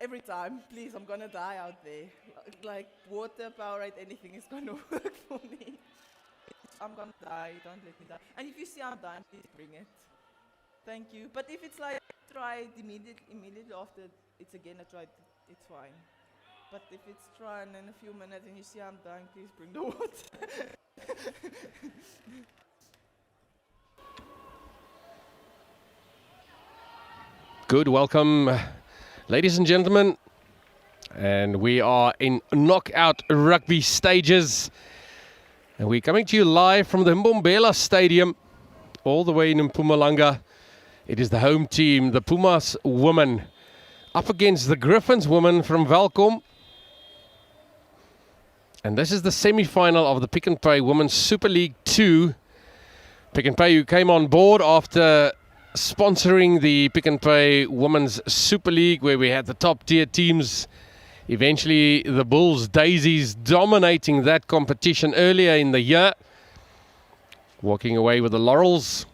every time, please, I'm gonna die out there. Like water, Powerade, anything is gonna work for me. I'm gonna die, don't let me die. And if you see I'm dying, please bring it. Thank you. But if it's like tried immediately after it's again a try, it's fine. But if it's tried in a few minutes and you see I'm dying, please bring the water. Good, welcome, ladies and gentlemen. And we are in knockout rugby stages. And we're coming to you live from the Mbombela Stadium, all the way in Mpumalanga. It is the home team, the Pumas women, up against the Griffons women from Welkom. And this is the semi-final of the Pick n Pay Women's Super League 2. Pick n Pay, who came on board after sponsoring the Pick n Pay Women's Super League, where we had the top tier teams. Eventually the Bulls Daisies dominating that competition earlier in the year, walking away with the laurels.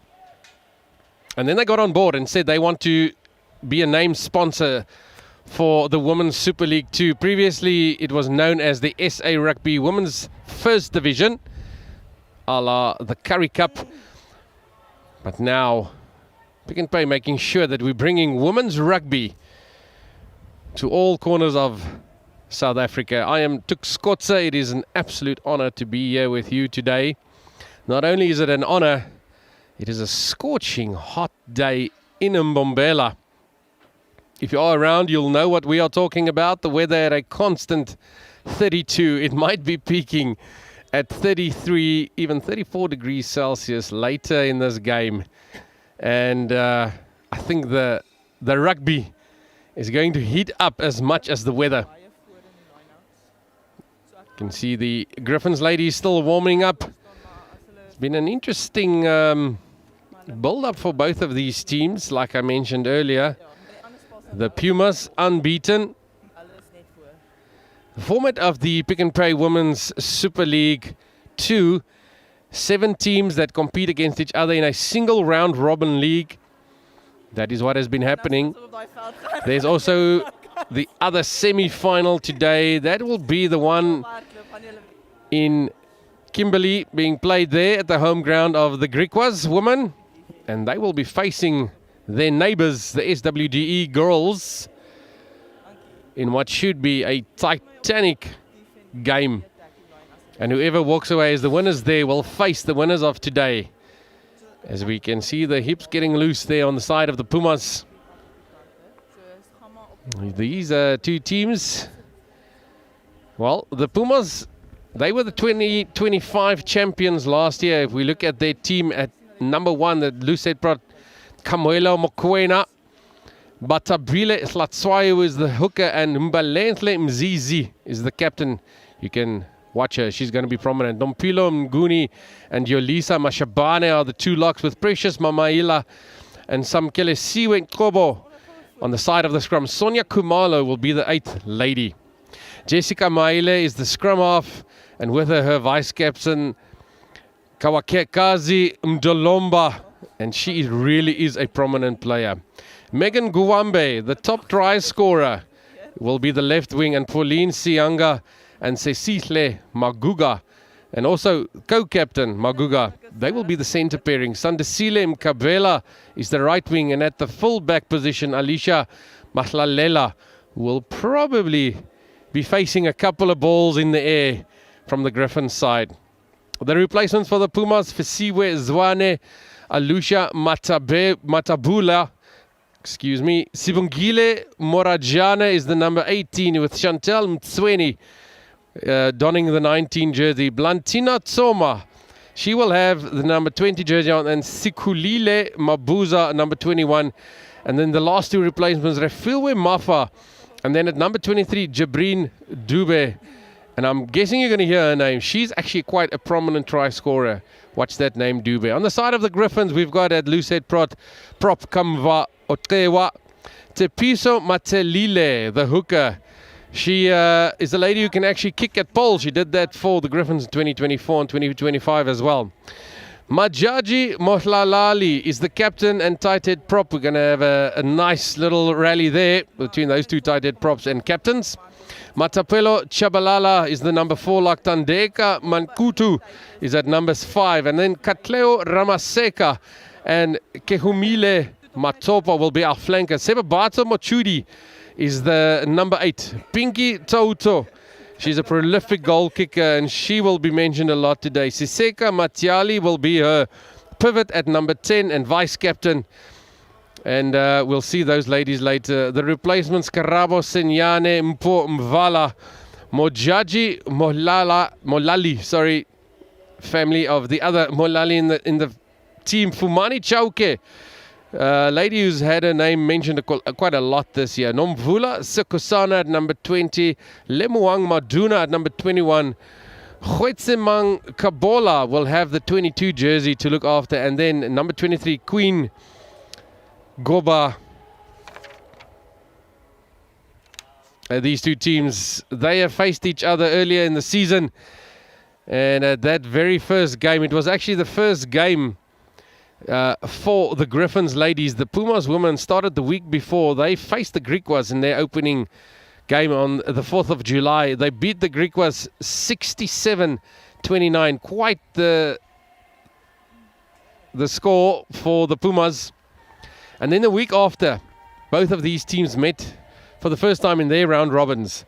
And then they got on board and said they want to be a name sponsor for the Women's Super League 2. Previously it was known as the SA Rugby Women's First Division, a la the Currie Cup. But now Pick n Pay making sure that we're bringing women's rugby to all corners of South Africa. I am Tuk Skotse. It is an absolute honor to be here with you today. Not only is it an honor, it is a scorching hot day in Mbombela. If you are around, you'll know what we are talking about. The weather at a constant 32. It might be peaking at 33, even 34 degrees Celsius later in this game. And I think the rugby is going to heat up as much as the weather. You can see the Griffons ladies still warming up. It's been an interesting build-up for both of these teams, like I mentioned earlier. The Pumas unbeaten. The format of the Pick n Pay Women's Super League 2, 7 teams that compete against each other in a single round robin league. That is what has been happening. There's also the other semi-final today. That will be the one in Kimberley, being played there at the home ground of the Griffons women. And they will be facing their neighbours, the SWDE girls, in what should be a titanic game. And whoever walks away as the winners there will face the winners of today. As we can see the hips getting loose there on the side of the Pumas. These are two teams. Well, the Pumas, they were the 2025 champions last year. If we look at their team at number 1, the Nelspruit, Kamuela Mokoena, Batabile Slatswayo is the hooker, and Mbalenhle Mzizi is the captain. You can watch her, she's going to be prominent. Nompilo Mguni and Yolisa Mashabane are the 2 locks, with Precious Mamaila and Samkele Siwe Kobo on the side of the scrum. Sonia Kumalo will be the 8th lady. Jessica Maile is the scrum half, and with her vice captain Kawakekazi Mdolomba, and she really is a prominent player. Megan Guwambe, the top try scorer, will be the left wing, and Pauline Sianga and Cecile Maguga, and also co-captain Maguga, they will be the centre pairing. Sandesile Mkabela is the right wing, and at the full-back position, Alicia Mahlalela will probably be facing a couple of balls in the air from the Griffons side. The replacements for the Pumas: Fisiwe Zwane, Alusha Matabula, Sibungile Morajana is the number 18, with Chantel Mtsweni donning the 19 jersey. Blantina Tsoma, she will have the number 20 jersey on, and Sikulile Mabuza, number 21. And then the last 2 replacements, Refilwe Mafa, and then at number 23, Jabreen Dube. And I'm guessing you're going to hear her name. She's actually quite a prominent try scorer. Watch that name, Dube. On the side of the Griffons, we've got at Lucet Prop Kamva Otewa, Tepiso Matelile, the hooker. She is a lady who can actually kick at pole. She did that for the Griffons in 2024 and 2025 as well. Majaji Mohlalali is the captain and tight head prop. We're going to have a nice little rally there between those two tight head props and captains. Matapelo Chabalala is the number 4 lock. Tandeka Mankutu is at numbers 5. And then Katleo Ramaseka and Kehumile Matopa will be our flankers. Sebabato Mochudi is the number 8. Pinky Toto, she's a prolific goal kicker and she will be mentioned a lot today. Siseka Matiali will be her pivot at number 10 and vice captain. And we'll see those ladies later. The replacements: Karabo Senyane Mpo Mvala, Mojaji Molali, family of the other Molali in the team. Fumani Chauke, lady who's had her name mentioned quite a lot this year. Nomvula Sekosana at number 20. Lemuang Maduna at number 21. Khwetsemang Kabola will have the 22 jersey to look after. And then number 23, Queen Goba. These two teams, they have faced each other earlier in the season. And at that very first game, it was actually the first game for the Griffons ladies. The Pumas women started the week before. They faced the Griquas in their opening game on the 4th of July. They beat the Griquas 67-29. Quite the score for the Pumas. And then the week after, both of these teams met for the first time in their round robins.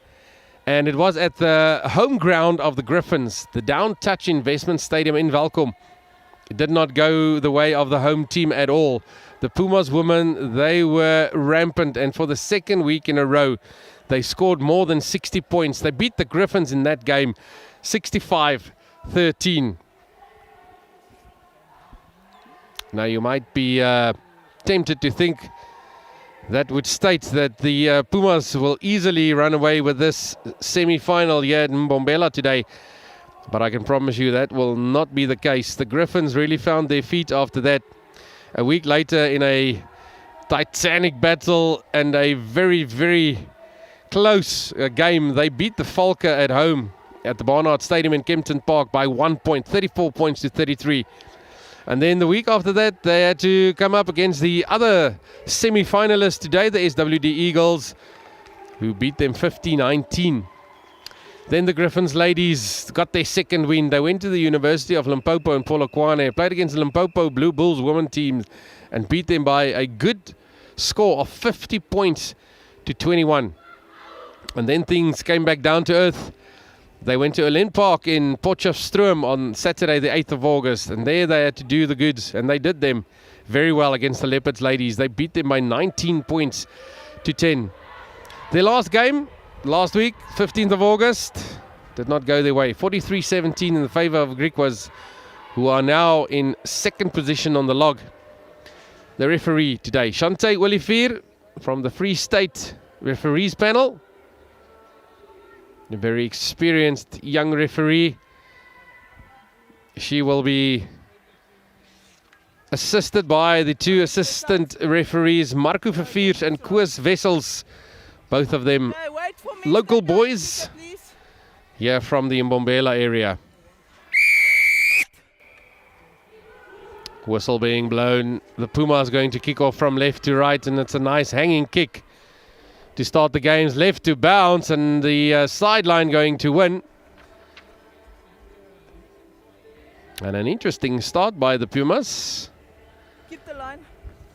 And it was at the home ground of the Griffons, the Down Touch Investment Stadium in Welkom. It did not go the way of the home team at all. The Pumas women, they were rampant. And for the second week in a row, they scored more than 60 points. They beat the Griffons in that game 65-13. Now you might be tempted to think that would state that the Pumas will easily run away with this semi-final here at Mbombela today. But I can promise you that will not be the case. The Griffons really found their feet after that. A week later, in a titanic battle and a very, very close game, they beat the Falke at home at the Barnard Stadium in Kempton Park by 1 point, 34 points to 33. And then the week after that, they had to come up against the other semi-finalists today, the SWD Eagles, who beat them 50-19. Then the Griffons ladies got their second win. They went to the University of Limpopo in Polokwane, played against the Limpopo Blue Bulls women team and beat them by a good score of 50 points to 21. And then things came back down to earth. They went to Elen Park in Potchefstroom on Saturday, the 8th of August. And there they had to do the goods. And they did them very well against the Leopards ladies. They beat them by 19 points to 10. Their last game, last week, 15th of August, did not go their way. 43-17 in the favor of Griquas, who are now in second position on the log. The referee today, Shante Olivier from the Free State referees panel. A very experienced young referee. She will be assisted by the two assistant referees, Marco Verviers and Koos Wessels. Both of them local boys here from the Mbombela area. Whistle being blown. The Pumas going to kick off from left to right, and it's a nice hanging kick to start the games. Left to bounce, and the sideline going to win. And an interesting start by the Pumas. Keep the line.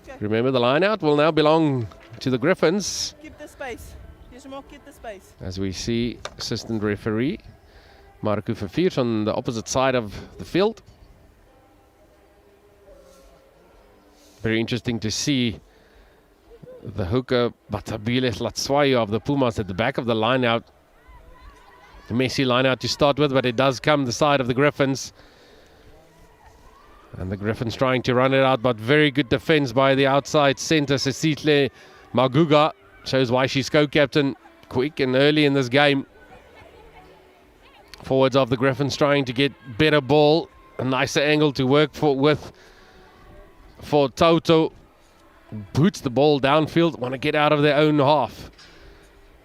Okay. Remember, the line out will now belong to the Griffons. Keep the space. Keep the space. As we see assistant referee Marco Verviers on the opposite side of the field. Very interesting to see the hooker Batabile Latswayo of the Pumas at the back of the line out. A messy line out to start with, but it does come the side of the Griffons. And the Griffons trying to run it out, but very good defense by the outside centre, Cecitle Maguga. Shows why she's co-captain quick and early in this game. Forwards of the Griffons trying to get better ball. A nicer angle to work for Toto. Boots the ball downfield. Want to get out of their own half.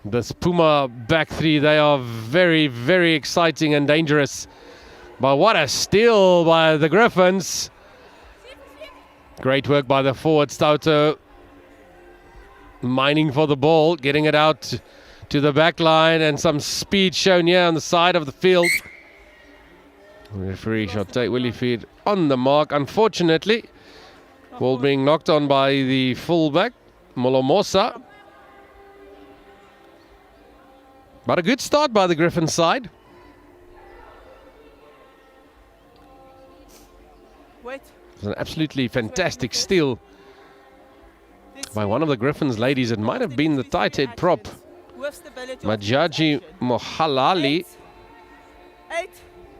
This Puma back three, they are very, very exciting and dangerous. But what a steal by the Griffons. Great work by the forward, Stouto. Mining for the ball, getting it out to the back line, and some speed shown here on the side of the field. Referee shall take Willifeed on the mark. Unfortunately, ball being knocked on by the fullback, Molomosa. But a good start by the Griffin side. Wait. It was an absolutely fantastic steal by one of the Griffins ladies. It might have been the tight head prop, Majaji Mohalali. 8.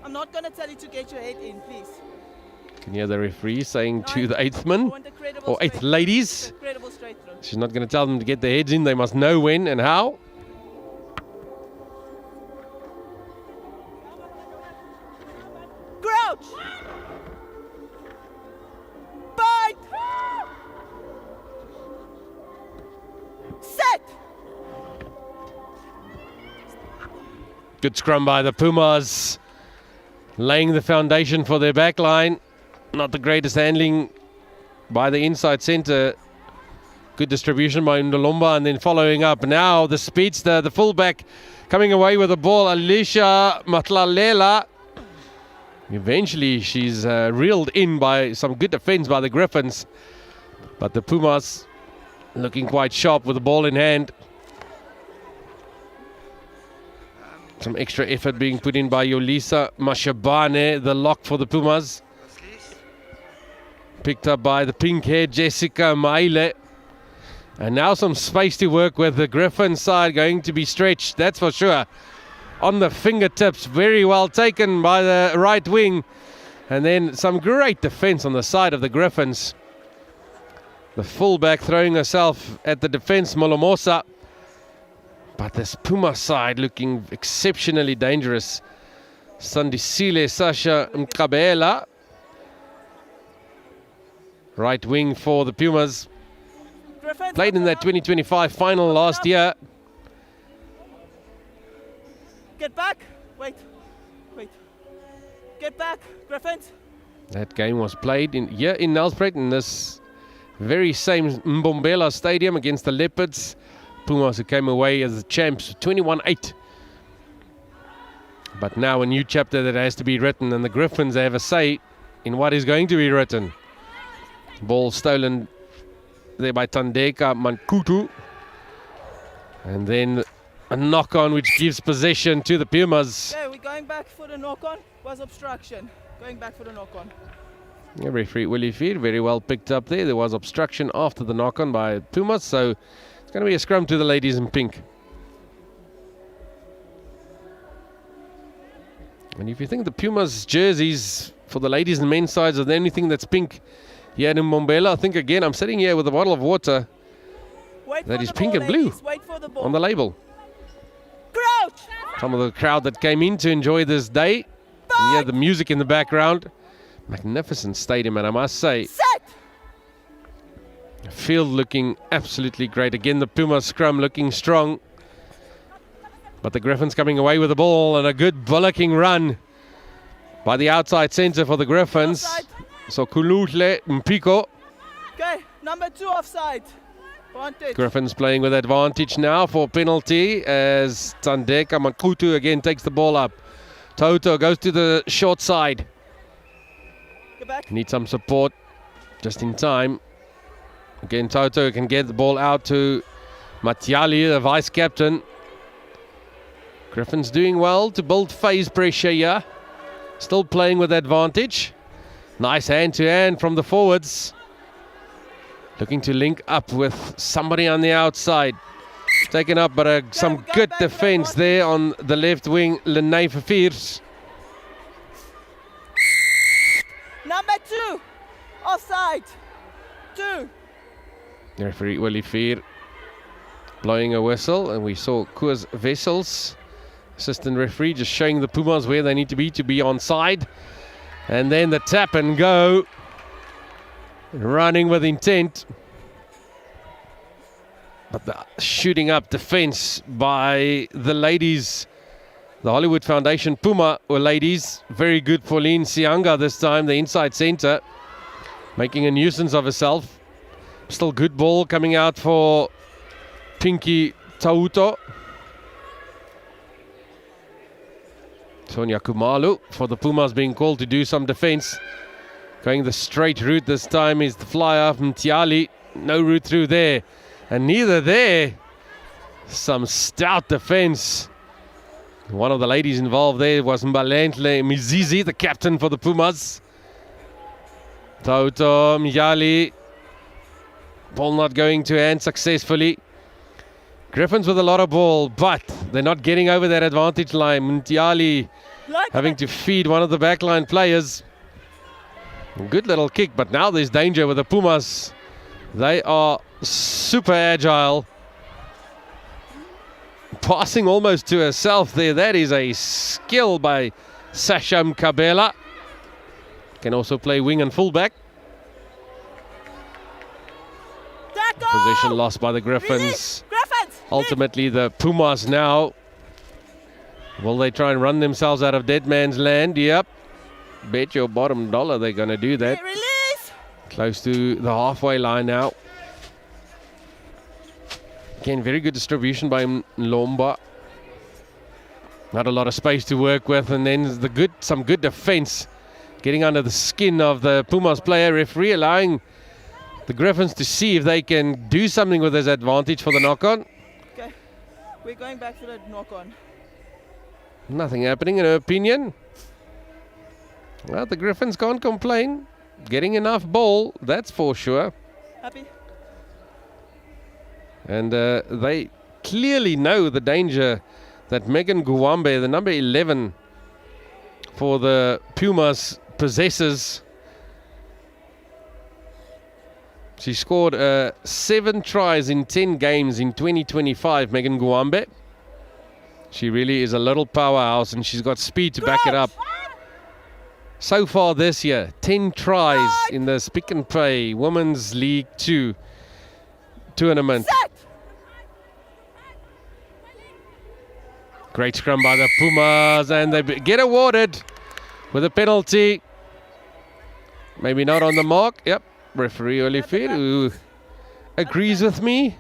I'm not going to tell you to get your head in, please. Can you hear the referee saying to the 8th man or 8th ladies? She's not going to tell them to get their heads in. They must know when and how. Crouch! Bind! Set! Good scrum by the Pumas, laying the foundation for their back line. Not the greatest handling by the inside centre. Good distribution by Ndolomba, and then following up now the speedster, the fullback, coming away with the ball, Alicia Matlalela. Eventually she's reeled in by some good defence by the Griffons, but the Pumas looking quite sharp with the ball in hand. Some extra effort being put in by Yolisa Mashabane, the lock for the Pumas. Picked up by the pink-haired Jessica Maile. And now some space to work with. The Griffin side going to be stretched, that's for sure. On the fingertips, very well taken by the right wing. And then some great defence on the side of the Griffins. The fullback throwing herself at the defence, Molomosa. But this Puma side looking exceptionally dangerous. Sandisile Sasha Mkabela. Right wing for the Pumas. Played in that 2025 final last year. Get back. Wait. Get back, Griffons. That game was played here in Nelspruit in this very same Mbombela stadium against the Leopards. Pumas who came away as the champs 21-8. But now a new chapter that has to be written, and the Griffins have a say in what is going to be written. Ball stolen there by Tandeka Mankutu. And then a knock-on which gives possession to the Pumas. Okay, we're going back for the knock-on. Was obstruction. Going back for the knock-on. Yeah, referee Willifeed very well picked up there. There was obstruction after the knock-on by Pumas, so it's going to be a scrum to the ladies in pink. And if you think the Pumas jerseys for the ladies and men's sides are the only thing that's pink here in Mbombela, I think again I'm sitting here with a bottle of water that is pink and blue on the label. Crouch! Some of the crowd that came in to enjoy this day. And yeah, the music in the background. Magnificent stadium, and I must say, Set! Field looking absolutely great. Again, the Puma scrum looking strong. But the Griffins coming away with the ball, and a good bullocking run by the outside centre for the Griffins. Offside. So Kuluhle Mpiko. Okay, number 2 offside. Vantage. Griffins playing with advantage now for penalty as Tandeka Makutu again takes the ball up. Toto goes to the short side. Get back. Need some support just in time. Again, Toto can get the ball out to Matiali, the vice captain. Griffins doing well to build phase pressure here. Still playing with advantage. Nice hand-to-hand from the forwards. Looking to link up with somebody on the outside. Taken up, but some good defence there on the left wing, Lenay Fafirs. Number 2 offside. 2. The referee Willie Fear blowing a whistle, and we saw Koos Wessels, assistant referee, just showing the Pumas where they need to be on side. And then the tap and go, running with intent. But the shooting up defence by the ladies The Hollywood Foundation Puma ladies, very good for Lynn Sianga this time, the inside centre, making a nuisance of herself. Still good ball coming out for Pinky Tauto. Sonia Kumalu for the Pumas being called to do some defence. Going the straight route this time is the flyer from Mtiali. No route through there. And neither there. Some stout defence. One of the ladies involved there was Mbalentle Mizizi, the captain for the Pumas. Tauto Mjali. Ball not going to hand successfully. Griffons with a lot of ball, but they're not getting over that advantage line. Mtiali having to feed one of the backline players. Good little kick, but now there's danger with the Pumas. They are super agile. Passing almost to herself there. That is a skill by Sasha Mkabela. Can also play wing and fullback. Position lost by the Griffons. Ultimately, the Pumas now. Will they try and run themselves out of dead man's land? Yep. Bet your bottom dollar they're going to do that. Release. Close to the halfway line now. Again, very good distribution by Lomba. Not a lot of space to work with, and then some good defense getting under the skin of the Pumas player. Referee allowing the Griffons to see if they can do something with this advantage for the knock-on. Okay, we're going back to the knock-on. Nothing happening in her opinion. Well, the Griffons can't complain. Getting enough ball, that's for sure. Happy? And they clearly know the danger that Megan Guwambe, the number 11 for the Pumas, possesses. She scored 7 tries in 10 games in 2025, Megan Guwambe. She really is a little powerhouse, and she's got speed to back it up. So far this year, 10 tries in the Pick and Pay Women's League 2 tournament. Great scrum by the Pumas, and they get awarded with a penalty. Maybe not on the mark. Yep, referee Olivier, who agrees with me.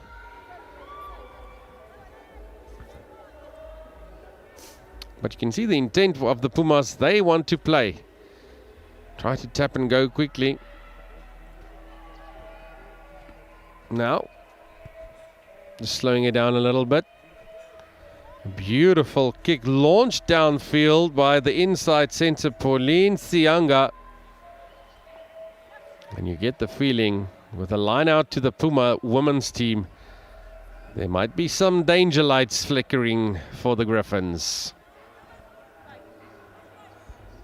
But you can see the intent of the Pumas. They want to play. Try to tap and go quickly. Now, just slowing it down a little bit. Beautiful kick launched downfield by the inside centre Pauline Sianga. And you get the feeling with a line out to the Puma women's team, there might be some danger lights flickering for the Griffons.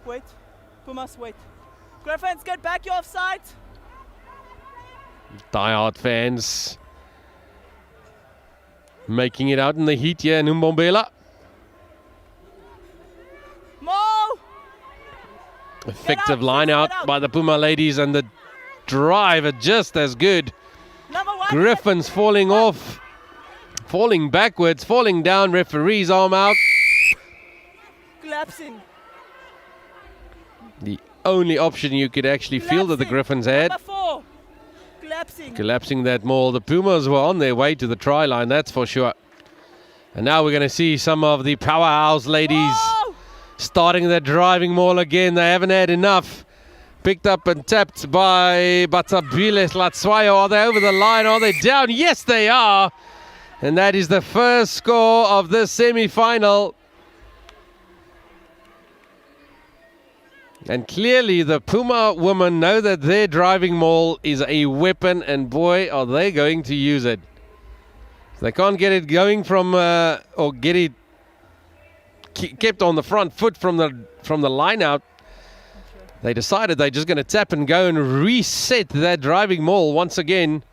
Wait, Pumas, wait. Griffons, get back, you're offside. Die-hard fans making it out in the heat here in Mbombela. Mo! Effective line out by the Puma ladies, and the drive are just as good. Griffons falling off, falling backwards, falling down, referee's arm out. Collapsing. The only option you could actually feel that the Griffons had. Number 4. Collapsing that maul. The Pumas were on their way to the try line, that's for sure. And now we're going to see some of the powerhouse ladies starting their driving maul again. They haven't had enough. Picked up and tapped by Batabile Latswayo. Are they over the line? Are they down? Yes, they are. And that is the first score of this semi-final. And clearly the Puma women know that their driving maul is a weapon, and boy, are they going to use it. If they can't get it going from, or get it kept on the front foot from the line out, they decided they're just going to tap and go and reset that driving maul once again.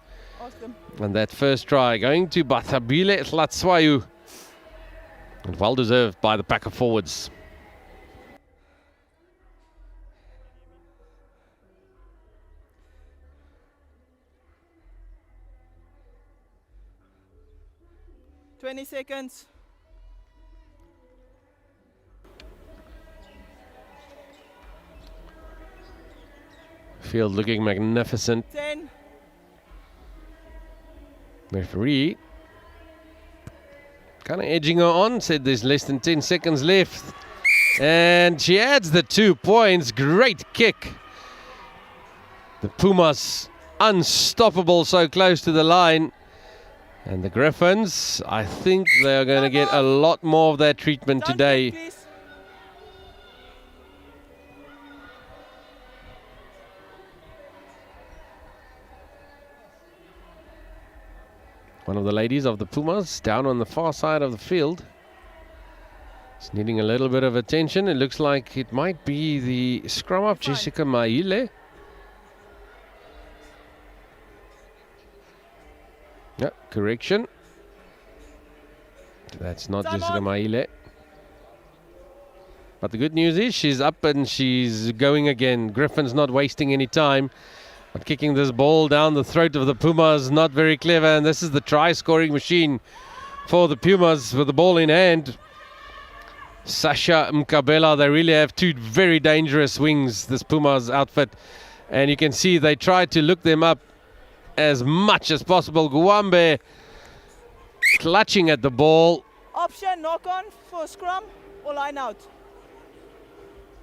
Awesome. And that first try going to Batabile Latswayo. And well deserved by the pack of forwards. $20 seconds. Field looking magnificent. 10. Referee kind of edging her on, said there's less than 10 seconds left. And she adds the 2 points. Great kick. The Pumas unstoppable, so close to the line. And the Griffons, I think they're going to get a lot more of that treatment today. One of the ladies of the Pumas down on the far side of the field. It's needing a little bit of attention. It looks like it might be the scrum up, Jessica Maile. Yeah, correction. That's not Jessica Maile. But the good news is she's up and she's going again. Griffin's not wasting any time. But kicking this ball down the throat of the Pumas, not very clever. And this is the try-scoring machine for the Pumas with the ball in hand. Sasha Mbombela, they really have two very dangerous wings, this Pumas outfit. And you can see they try to look them up as much as possible. Guambe clutching at the ball. Option, knock on for scrum or line out.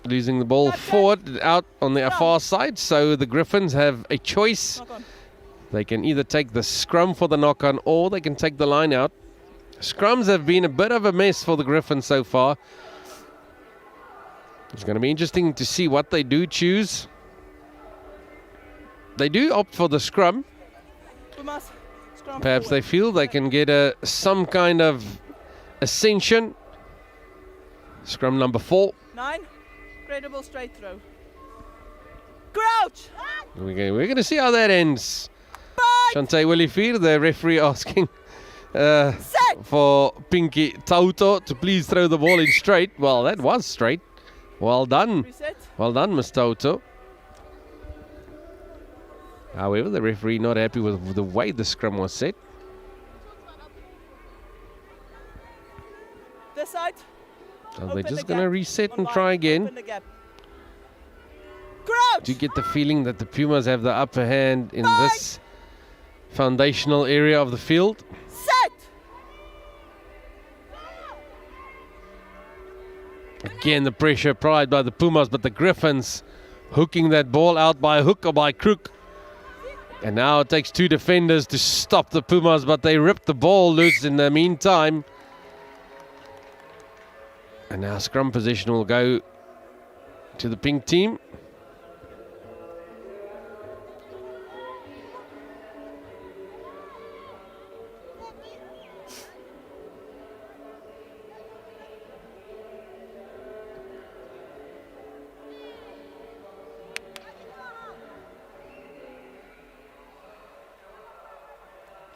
Losing the ball forward, out on their far side. So the Griffons have a choice. They can either take the scrum for the knock-on or they can take the line out. Scrums have been a bit of a mess for the Griffons so far. It's going to be interesting to see what they do choose. They do opt for the scrum. Perhaps they feel they can get some kind of ascension. Scrum number 4. 9. Credible straight throw. Crouch! We're going to see how that ends. Shante Willifeer, the referee, asking for Pinky Tauto to please throw the ball in straight. Well, that was straight. Well done. Reset. Well done, Miss Tauto. However, the referee not happy with the way the scrum was set. This side. So they're just going to reset and try again. Do you get the feeling that the Pumas have the upper hand in this foundational area of the field? Set. Again, the pressure applied by the Pumas, but the Griffons hooking that ball out by hook or by crook. And now it takes 2 defenders to stop the Pumas, but they ripped the ball loose in the meantime. And now scrum position will go to the pink team.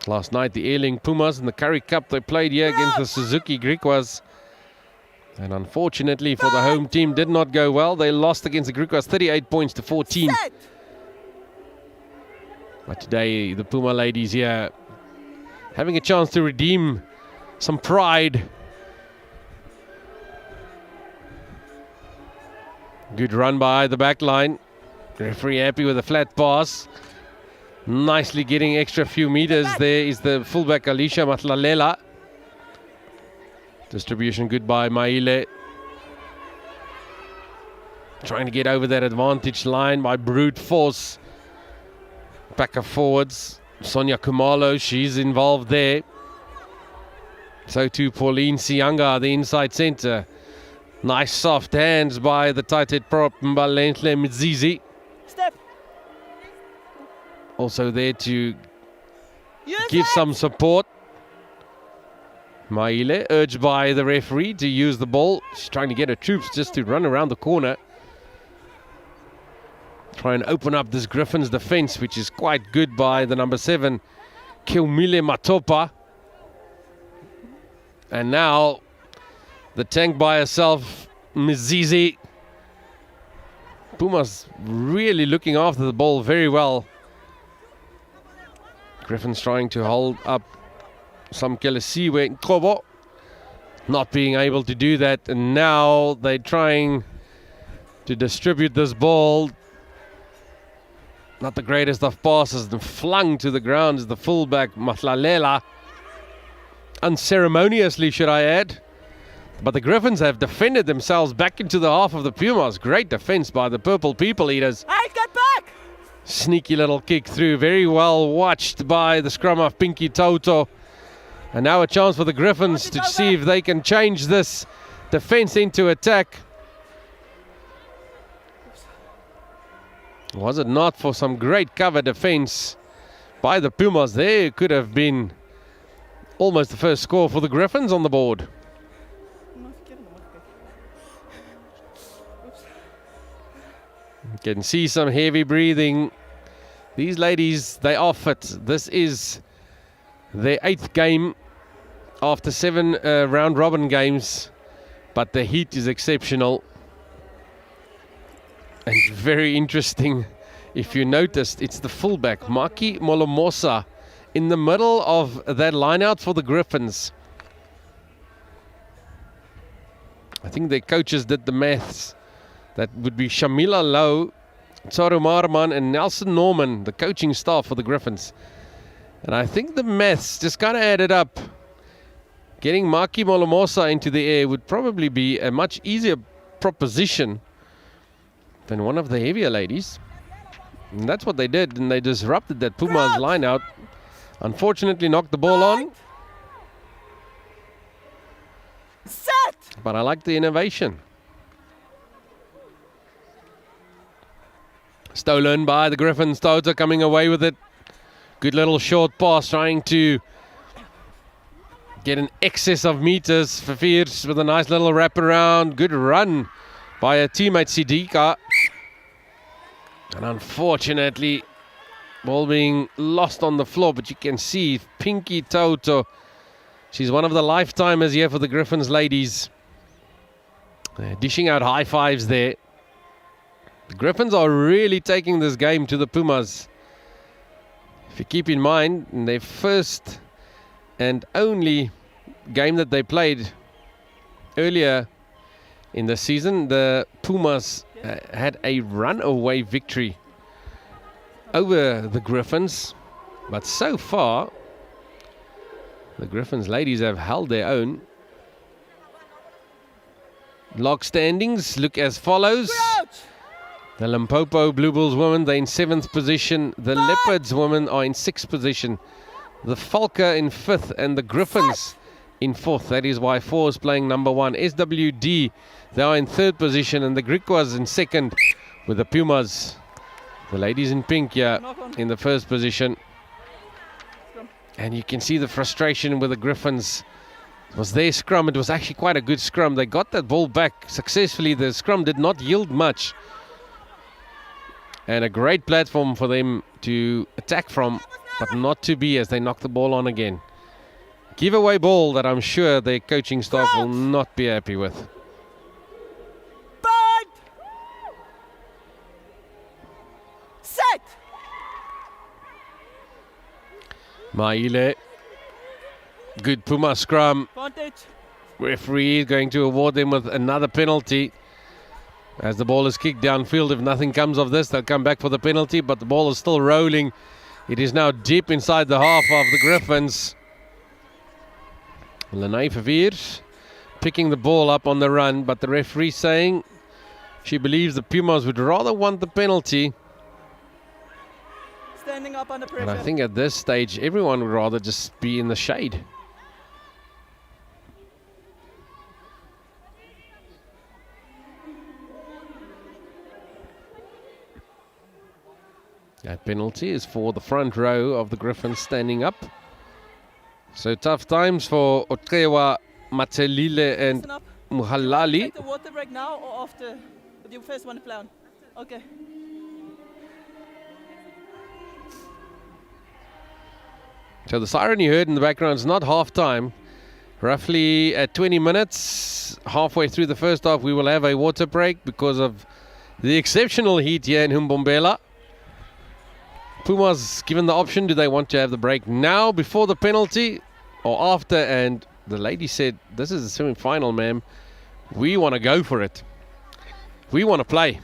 Last night, the Airling Pumas in the Currie Cup, they played here against the Suzuki Griquas. And unfortunately for the home team, did not go well. They lost against the Griquas 38 points to 14. Set. But today, the Puma ladies here having a chance to redeem some pride. Good run by the back line. Referee happy with a flat pass. Nicely getting extra few meters. There is the fullback Alicia Matlalela. Distribution good by Maile. Trying to get over that advantage line by brute force. Backer forwards. Sonia Kumalo, she's involved there. So too Pauline Sianga, the inside centre. Nice soft hands by the tight head prop Mbalenhle Mzizi. Step. Also there to give some support. Maile, urged by the referee to use the ball. She's trying to get her troops just to run around the corner. Try and open up this Griffons defence, which is quite good by the number 7, Kilmile Matopa. And now the tank by herself, Mzizi. Pumas really looking after the ball very well. Griffons trying to hold up some Kelesiwe Nkobo, not being able to do that, and now they're trying to distribute this ball Not the greatest of passes, and flung to the ground is the fullback Matlalela. Unceremoniously, should I add. But the Griffons have defended themselves back into the half of the Pumas. Great defense by the Purple People Eaters. Hey, get back! Sneaky little kick through, very well watched by the scrum of Pinky Toto. And now a chance for the Griffons to see if they can change this defense into attack. Was it not for some great cover defense by the Pumas? There could have been almost the first score for the Griffons on the board. You can see some heavy breathing. These ladies, they are fit. This is their 8th game after 7 round robin games, but the heat is exceptional. And very interesting, if you noticed, it's the fullback, Maki Molomosa, in the middle of that line-out for the Griffons. I think their coaches did the maths. That would be Shamila Lowe, Tsaru Marman and Nelson Norman, the coaching staff for the Griffons. And I think the maths just kind of added up. Getting Maki Molomosa into the air would probably be a much easier proposition than one of the heavier ladies. And that's what they did, and they disrupted that Pumas line out. Unfortunately knocked the ball on. Set! But I like the innovation. Stolen by the Griffons. Tota coming away with it. Good little short pass, trying to get an excess of meters for Fierce with a nice little wraparound. Good run by a teammate, Sidika. And unfortunately, ball being lost on the floor, but you can see Pinky Toto. She's one of the lifetimers here for the Griffons ladies. Dishing out high fives there. The Griffons are really taking this game to the Pumas. If you keep in mind, in their first and only game that they played earlier in the season, the Pumas had a runaway victory over the Griffons. But so far, the Griffons ladies have held their own. Log standings look as follows. The Limpopo Blue Bulls women, they're in 7th position. The Leopards women are in 6th position. The Falca in 5th and the Griffons in 4th. That is why 4 is playing number 1. SWD, they are in 3rd position, and the Griquas in 2nd with the Pumas. The ladies in pink here in the 1st position. And you can see the frustration with the Griffons. It was their scrum. It was actually quite a good scrum. They got that ball back successfully. The scrum did not yield much. And a great platform for them to attack from, but not to be, as they knock the ball on again. Giveaway ball that I'm sure their coaching staff will not be happy with. Bind! Set! Maile. Good Puma scrum. Advantage. Referee is going to award them with another penalty. As the ball is kicked downfield, if nothing comes of this, they'll come back for the penalty, but the ball is still rolling. It is now deep inside the half of the Griffons. Lene Verveer picking the ball up on the run, but the referee saying she believes the Pumas would rather want the penalty. Standing up under pressure. And I think at this stage, everyone would rather just be in the shade. That penalty is for the front row of the Griffons standing up. So tough times for Otrewa, Matelile and Listen up. Muhalali. Take the water break now or after? Do you first want to play on? Okay. So the siren you heard in the background is not half time. Roughly at 20 minutes, halfway through the first half, we will have a water break because of the exceptional heat here in Mbombela. Pumas given the option, do they want to have the break now before the penalty or after? And the lady said, this is a semi-final, ma'am. We want to go for it. We want to play.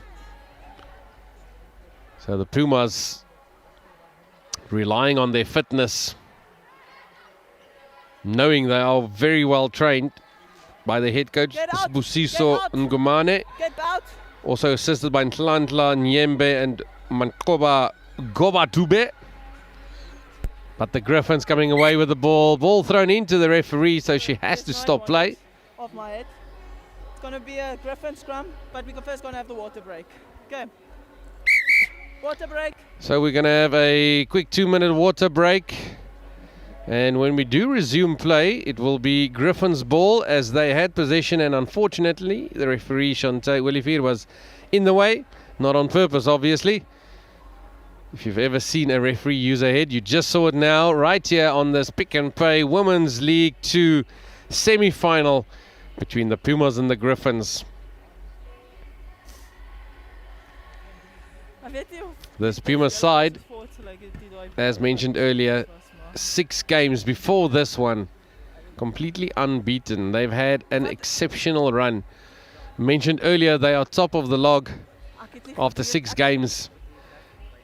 So the Pumas relying on their fitness, knowing they are very well trained by the head coach, Get out. Busiso Get out. Ngumane, Get out. also assisted by Ntlantla Nyembe and Mankoba Gobatube. But the Griffons coming away with the ball. Ball thrown into the referee, so she has to stop play. Off my head. It's going to be a Griffon scrum, but we're first going to have the water break. Okay. Water break. So we're going to have a quick 2-minute water break. And when we do resume play, it will be Griffon's ball as they had possession. And unfortunately, the referee, Shante Willifeer, was in the way. Not on purpose, obviously. If you've ever seen a referee use a head, you just saw it now, right here on this Pick and Pay Women's League 2 semi-final between the Pumas and the Griffons. This Puma side, as mentioned earlier, 6 games before this one, completely unbeaten. They've had an exceptional run. Mentioned earlier, they are top of the log after 6 games.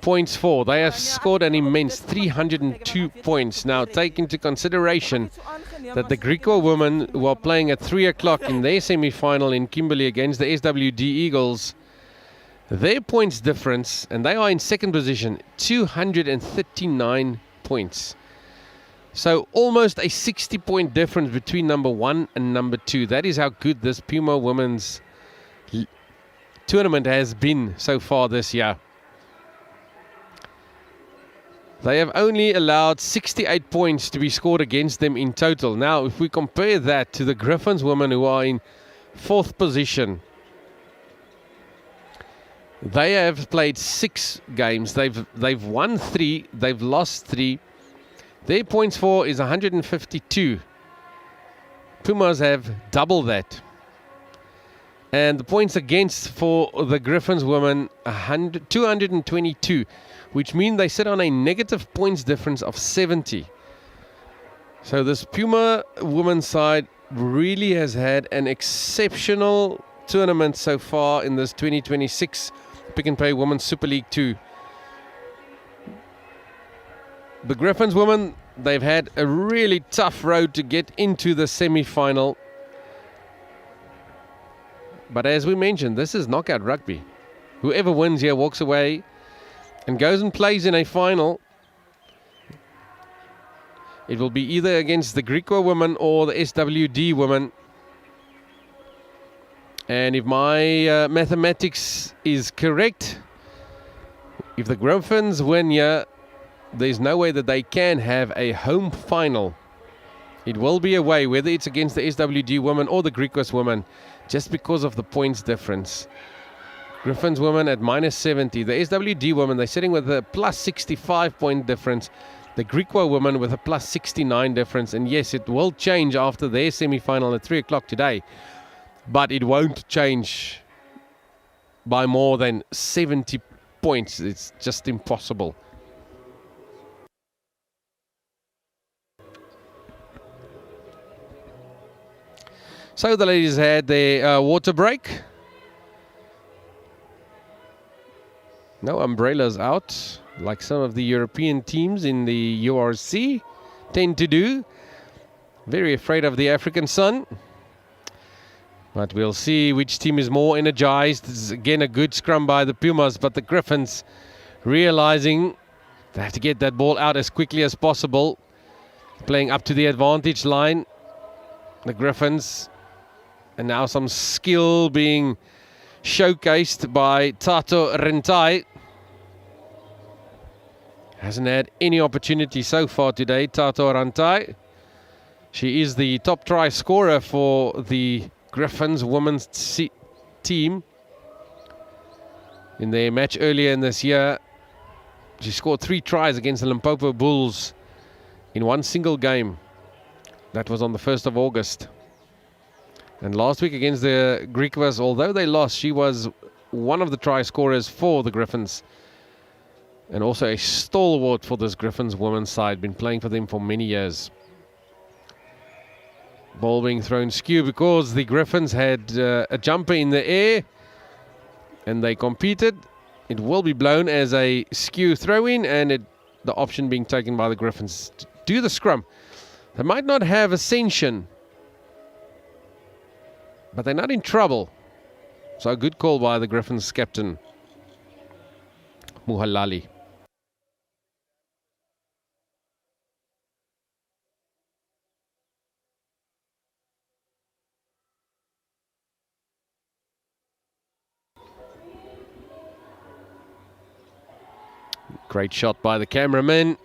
Points for. They have scored an immense 302 points. Now take into consideration that the Griqua women who are playing at 3 o'clock in their semi-final in Kimberley against the SWD Eagles, their points difference, and they are in second position, 239 points. So almost a 60-point difference between number 1 and number 2. That is how good this Puma women's tournament has been so far this year. They have only allowed 68 points to be scored against them in total. Now, if we compare that to the Griffons women who are in 4th position, they have played 6 games. They've won 3, they've lost 3. Their points for is 152. Pumas have double that. And the points against for the Griffons women, 222. Which means they sit on a negative points difference of 70. So this Puma women's side really has had an exceptional tournament so far in this 2026 Pick and Pay Women's Super League 2. The Griffons women, they've had a really tough road to get into the semi-final. But as we mentioned, this is knockout rugby. Whoever wins here walks away and goes and plays in a final. It will be either against the Griqua women or the SWD women. And if my mathematics is correct, if the Griffons win here, there's no way that they can have a home final. It will be away, whether it's against the SWD women or the Griquas women, just because of the points difference. Griffons women at minus 70. The SWD women, they're sitting with a plus 65 point difference. The Griqua women with a plus 69 difference. And yes, it will change after their semi-final at 3 o'clock today. But it won't change by more than 70 points. It's just impossible. So the ladies had their water break. No umbrellas out, like some of the European teams in the URC tend to do. Very afraid of the African sun. But we'll see which team is more energized. This is again a good scrum by the Pumas, but the Griffons realizing they have to get that ball out as quickly as possible. Playing up to the advantage line. The Griffons. And now some skill being showcased by Tato Rentai. Hasn't had any opportunity so far today, Tato Rentai. She is the top try scorer for the Griffons women's team. In their match earlier in this year, she scored 3 tries against the Limpopo Bulls in one single game. That was on the 1st of August. And last week against the Griquas, although they lost, she was one of the try scorers for the Griffons. And also a stalwart for this Griffons women's side. Been playing for them for many years. Ball being thrown skew because the Griffons had a jumper in the air. And they competed. It will be blown as a skew throw-in. And it the option being taken by the Griffons to do the scrum. They might not have ascension, but they're not in trouble. So a good call by the Griffons captain, Muhalali. Great shot by the cameraman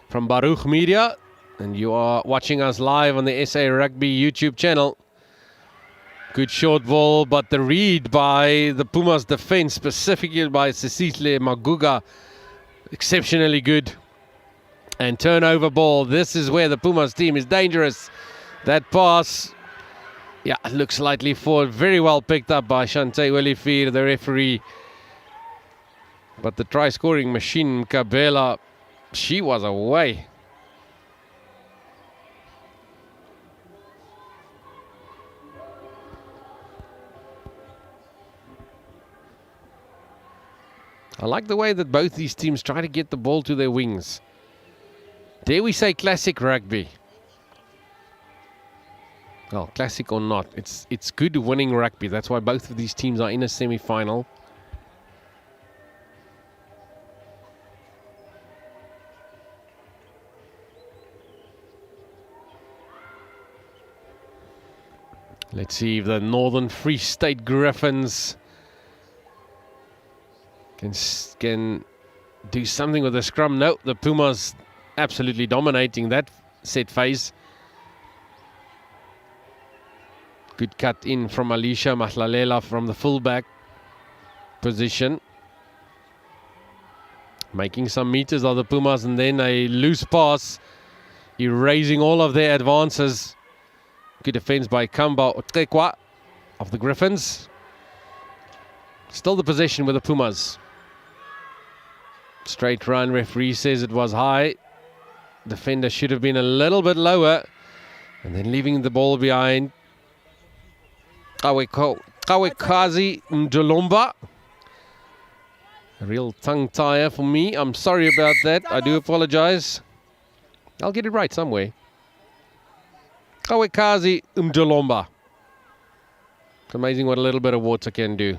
from Baruch Media. And you are watching us live on the SA Rugby YouTube channel. Good short ball, but the read by the Pumas defense, specifically by Sisile Maguga, exceptionally good. And turnover ball. This is where the Pumas team is dangerous. That pass, yeah, looks slightly forward. Very well picked up by Shante Welifir, the referee. But the try-scoring machine, Mbombela, she was away. I like the way that both these teams try to get the ball to their wings. Dare we say classic rugby? Well, classic or not, it's good winning rugby. That's why both of these teams are in a semi-final. Let's see if the Northern Free State Griffons can do something with the scrum. No, the Pumas absolutely dominating that set phase. Good cut in from Alicia Mahlalela from the fullback position. Making some meters of the Pumas, and then a loose pass, erasing all of their advances. Good defense by Kamba Otekwa of the Griffons. Still the possession with the Pumas. Straight run, referee says it was high. Defender should have been a little bit lower. And then leaving the ball behind. Kawekazi Ndolomba. A real tongue tire for me. I'm sorry about that. I do apologize. I'll get it right somewhere. Kawekazi Ndolomba. It's amazing what a little bit of water can do.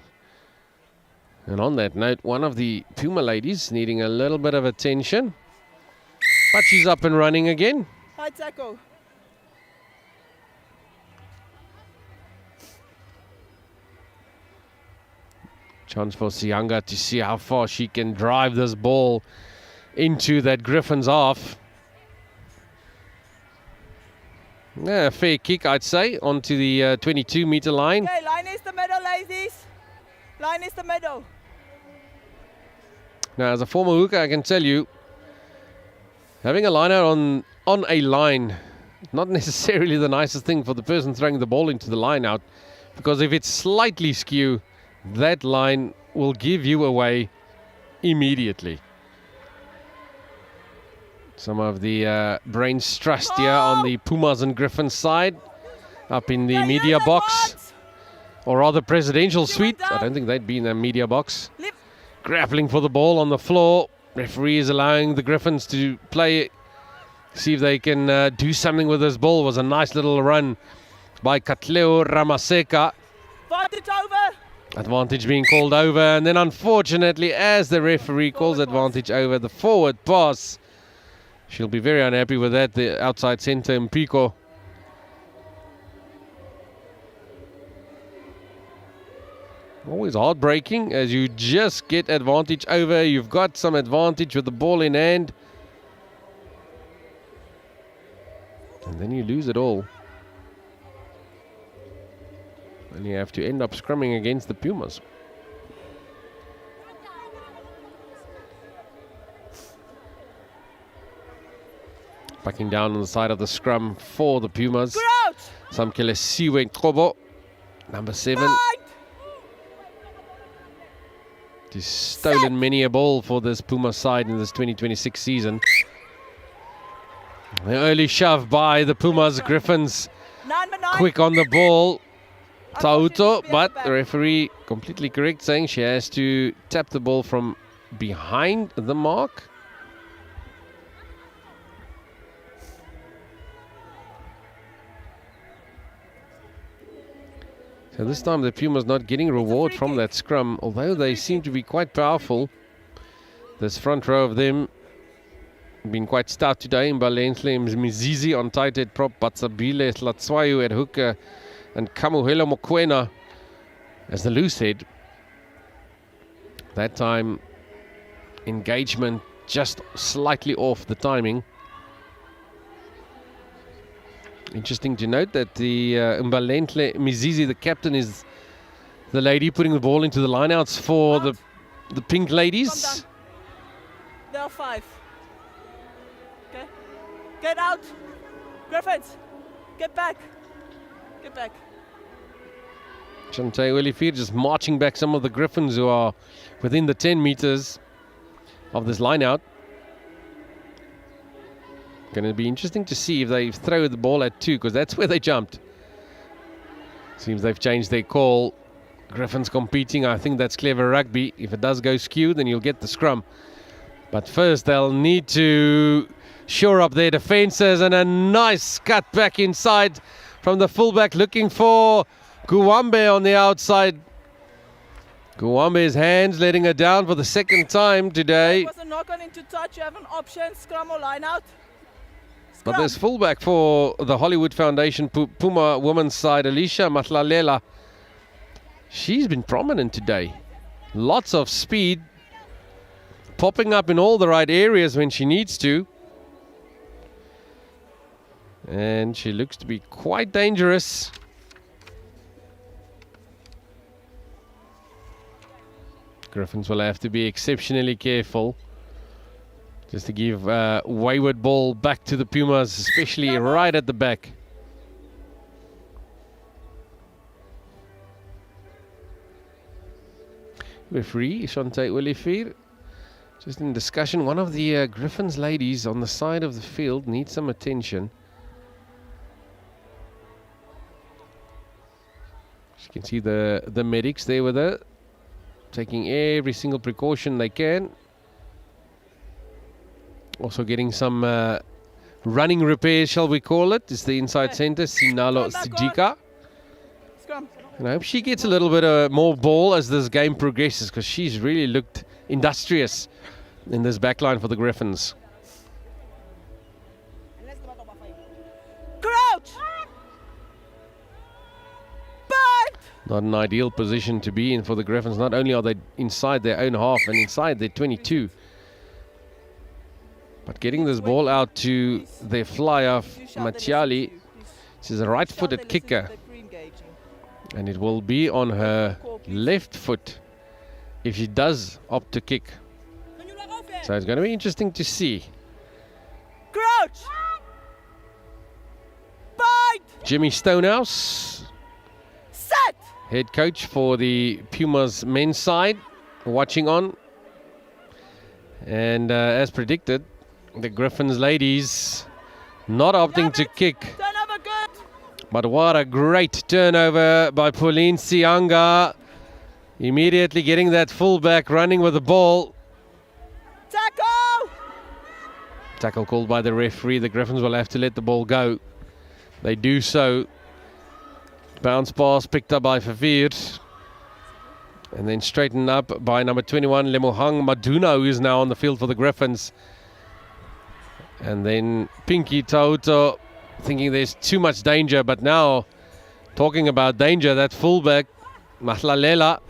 And on that note, one of the Puma ladies needing a little bit of attention. But she's up and running again. Hi, Taco. Chance for Sianga to see how far she can drive this ball into that Griffons half. Yeah, fair kick, I'd say, onto the 22-meter line. Okay, line is the middle, ladies. Line is the middle. Now, as a former hooker, I can tell you, having a line out on a line, not necessarily the nicest thing for the person throwing the ball into the line out, because if it's slightly skew, that line will give you away immediately. Some of the brains trust here on the Pumas and Griffons side, up in the media box, or rather presidential suite. I don't think they'd be in the media box. Grappling for the ball on the floor. Referee is allowing the Griffons to play, see if they can do something with this ball. It was a nice little run by Katleo Ramaseka. Advantage over. Advantage being called over, and then unfortunately, as the referee calls advantage over, the forward pass, she'll be very unhappy with that, the outside centre Mpiko. Always heartbreaking as you just get advantage over. You've got some advantage with the ball in hand, and then you lose it all. And you have to end up scrumming against the Pumas. Backing down on the side of the scrum for the Pumas. Samkele Siwe Nkobo, number 7. He's stolen many a ball for this Puma side in this 2026 season. The early shove by the Pumas. Griffons quick on the ball. Tauto, but the referee completely correct, saying she has to tap the ball from behind the mark. So this time the Pumas not getting reward from that scrum, although they seem to be quite powerful. This front row of them been quite stout today. Mbalenhle Mzizi on tight head prop, Batsabile Tlatswayo at hooker, and Kamuhelo Mokwena as the loose head. That time engagement just slightly off the timing. Interesting to note that the Mbalenhle Mzizi, the captain, is the lady putting the ball into the lineouts for the pink ladies. There are 5. Okay. Get out. Griffons. Get back. Get back. Chante Willifeer just marching back some of the Griffons who are within the 10 meters of this lineout. Going to be interesting to see if they throw the ball at 2, because that's where they jumped. Seems they've changed their call. Griffons competing. I think that's clever rugby. If it does go skew, then you'll get the scrum. But first they'll need to shore up their defences, and a nice cut back inside from the fullback looking for Guwambe on the outside. Guwambe's hands letting her down for the second time today. It was a knock on into touch. You have an option, scrum or line out. But there's fullback for the Hollywood Foundation Puma women's side, Alicia Matlalela. She's been prominent today. Lots of speed, popping up in all the right areas when she needs to. And she looks to be quite dangerous. Griffons will have to be exceptionally careful just to give wayward ball back to the Pumas, especially right at the back. Referee Chante Willifeer just in discussion. One of the Griffons ladies on the side of the field needs some attention. You can see the medics there with her, taking every single precaution they can. Also getting some running repairs, shall we call it. It's the inside centre, Sinalo Sijika. And I hope she gets a little bit more ball as this game progresses, because she's really looked industrious in this backline for the Griffons. Crouch! Bind! Not an ideal position to be in for the Griffons. Not only are they inside their own half and inside their 22, but getting this ball out to their fly-off, Matiali. This is a right-footed kicker, and it will be on her left foot if she does opt to kick. So it's going to be interesting to see. Crouch! Bind! Jimmy Stonehouse, Set! head coach for the Pumas men's side, watching on. And as predicted, the Griffons ladies not opting to kick. Turnover good! But what a great turnover by Pauline Sianga. Immediately getting that fullback running with the ball. Tackle! Tackle called by the referee. The Griffons will have to let the ball go. They do so. Bounce pass picked up by Favir. And then straightened up by number 21, Lemohang Maduna, who is now on the field for the Griffons. And then Pinky Tauto thinking there's too much danger, but now talking about danger, that fullback, Mahlalela,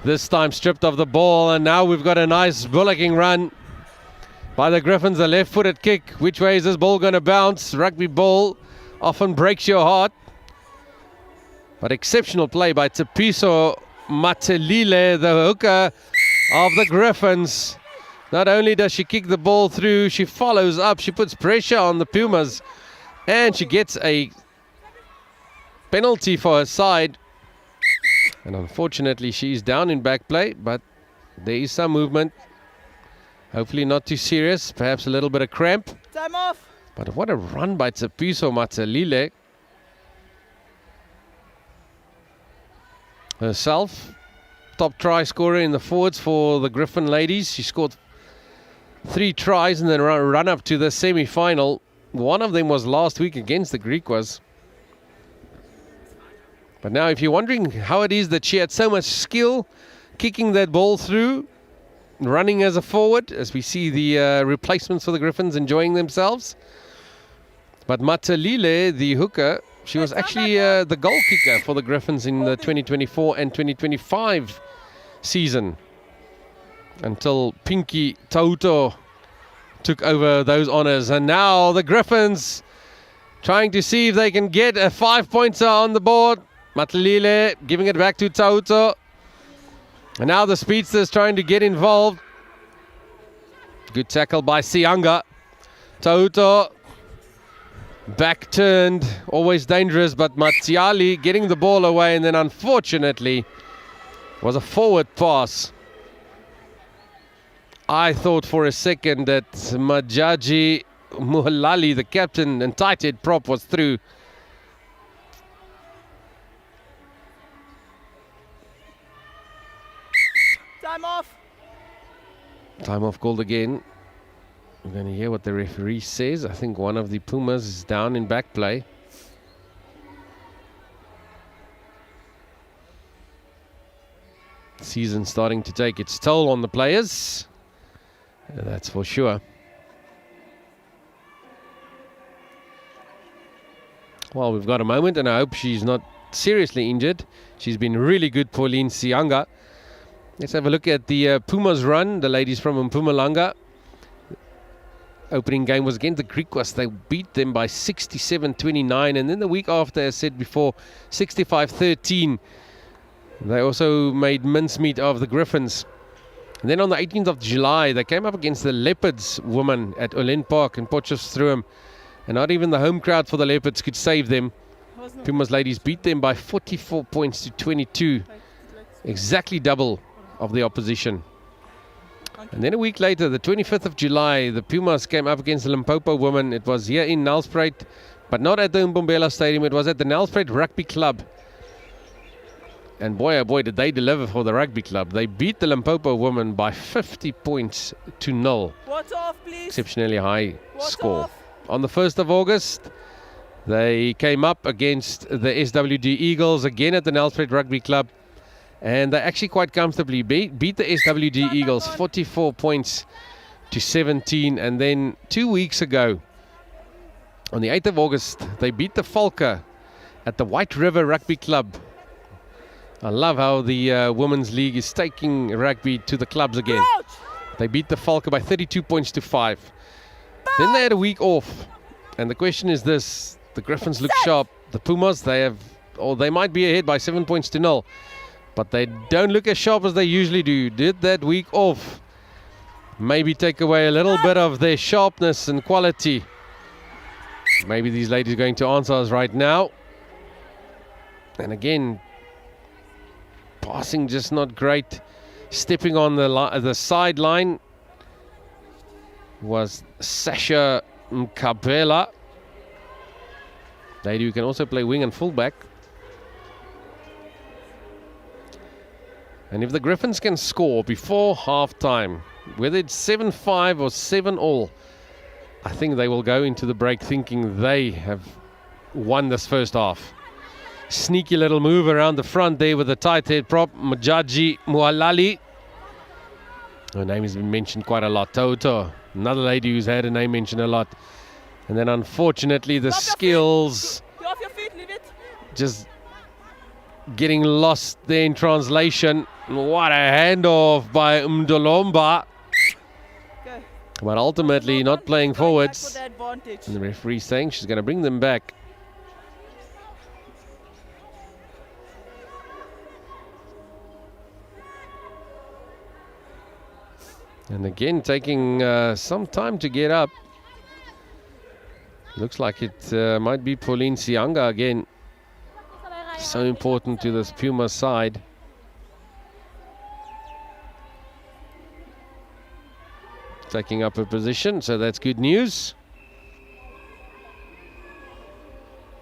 this time stripped of the ball, and now we've got a nice bullocking run by the Griffons, a left-footed kick. Which way is this ball going to bounce? Rugby ball often breaks your heart. But exceptional play by Tsepiso Matelile, the hooker of the Griffons. Not only does she kick the ball through, she follows up, she puts pressure on the Pumas, and she gets a penalty for her side. And unfortunately, she's down in back play, but there is some movement. Hopefully not too serious, perhaps a little bit of cramp. Time off! But what a run by Tsepiso Matelile. Herself, top try scorer in the forwards for the Griffon ladies. She scored 3 tries and then run up to the semi-final. One of them was last week against the Griquas. But now if you're wondering how it is that she had so much skill kicking that ball through, running as a forward, as we see the replacements for the Griffons enjoying themselves. But Matalile, the hooker, she was actually the goal kicker for the Griffons in the 2024 and 2025 season, until Pinky Tauto took over those honours. And now the Griffons trying to see if they can get a 5-pointer on the board. Matalile giving it back to Tauto. And now the speedsters trying to get involved. Good tackle by Sianga. Tauto back turned, always dangerous, but Matiali getting the ball away, and then unfortunately was a forward pass. I thought for a second that Majaji Muhalali, the captain and tight head prop, was through. Time off. Time off called again. We're going to hear what the referee says. I think one of the Pumas is down in back play. Season starting to take its toll on the players. That's for sure. Well, we've got a moment, and I hope she's not seriously injured. She's been really good, Pauline Sianga. Let's have a look at the Pumas run, the ladies from Mpumalanga. Opening game was against the Griffons. They beat them by 67-29, and then the week after, as said before, 65-13. They also made mincemeat of the Griffons. And then on the 18th of July, they came up against the Leopards women at Olen Park in Potchefstroom, and not even the home crowd for the Leopards could save them. Pumas ladies beat them by 44 points to 22, exactly double of the opposition. And then a week later, the 25th of July, the Pumas came up against the Limpopo women. It was here in Nelspruit, but not at the Mbombela Stadium. It was at the Nelspruit Rugby Club. And boy, oh boy, did they deliver for the rugby club. They beat the Limpopo women by 50 points to 0. Water off, please. Exceptionally high Water score. off. On the 1st of August, they came up against the SWD Eagles again at the Nelspruit Rugby Club. And they actually quite comfortably beat the SWD Eagles 44 points to 17. And then 2 weeks ago, on the 8th of August, they beat the Falker at the White River Rugby Club. I love how the Women's League is taking rugby to the clubs again. They beat the Falker by 32 points to 5. Then they had a week off. And the question is this: the Griffons look sharp. The Pumas, they might be ahead by 7 points to 0. But they don't look as sharp as they usually do. Did that week off maybe take away a little bit of their sharpness and quality? Maybe these ladies are going to answer us right now. And again, passing just not great. Stepping on the sideline was Sasha Mbombela, lady who can also play wing and fullback. And if the Griffons can score before half-time, whether it's 7-5 or 7-all, I think they will go into the break thinking they have won this first half. Sneaky little move around the front there with the tight head prop, Majaji Muhalali. Her name has been mentioned quite a lot. Toto, another lady who's had her name mentioned a lot. And then unfortunately the skills Get off your feet, leave it. just getting lost there in translation. What a handoff by Mdolomba. Okay. But ultimately not playing Going back forwards. for the advantage. And the referee saying she's going to bring them back. And again, taking some time to get up. Looks like it might be Pauline Sianga again. So important to this Puma side. Taking up a position, so that's good news.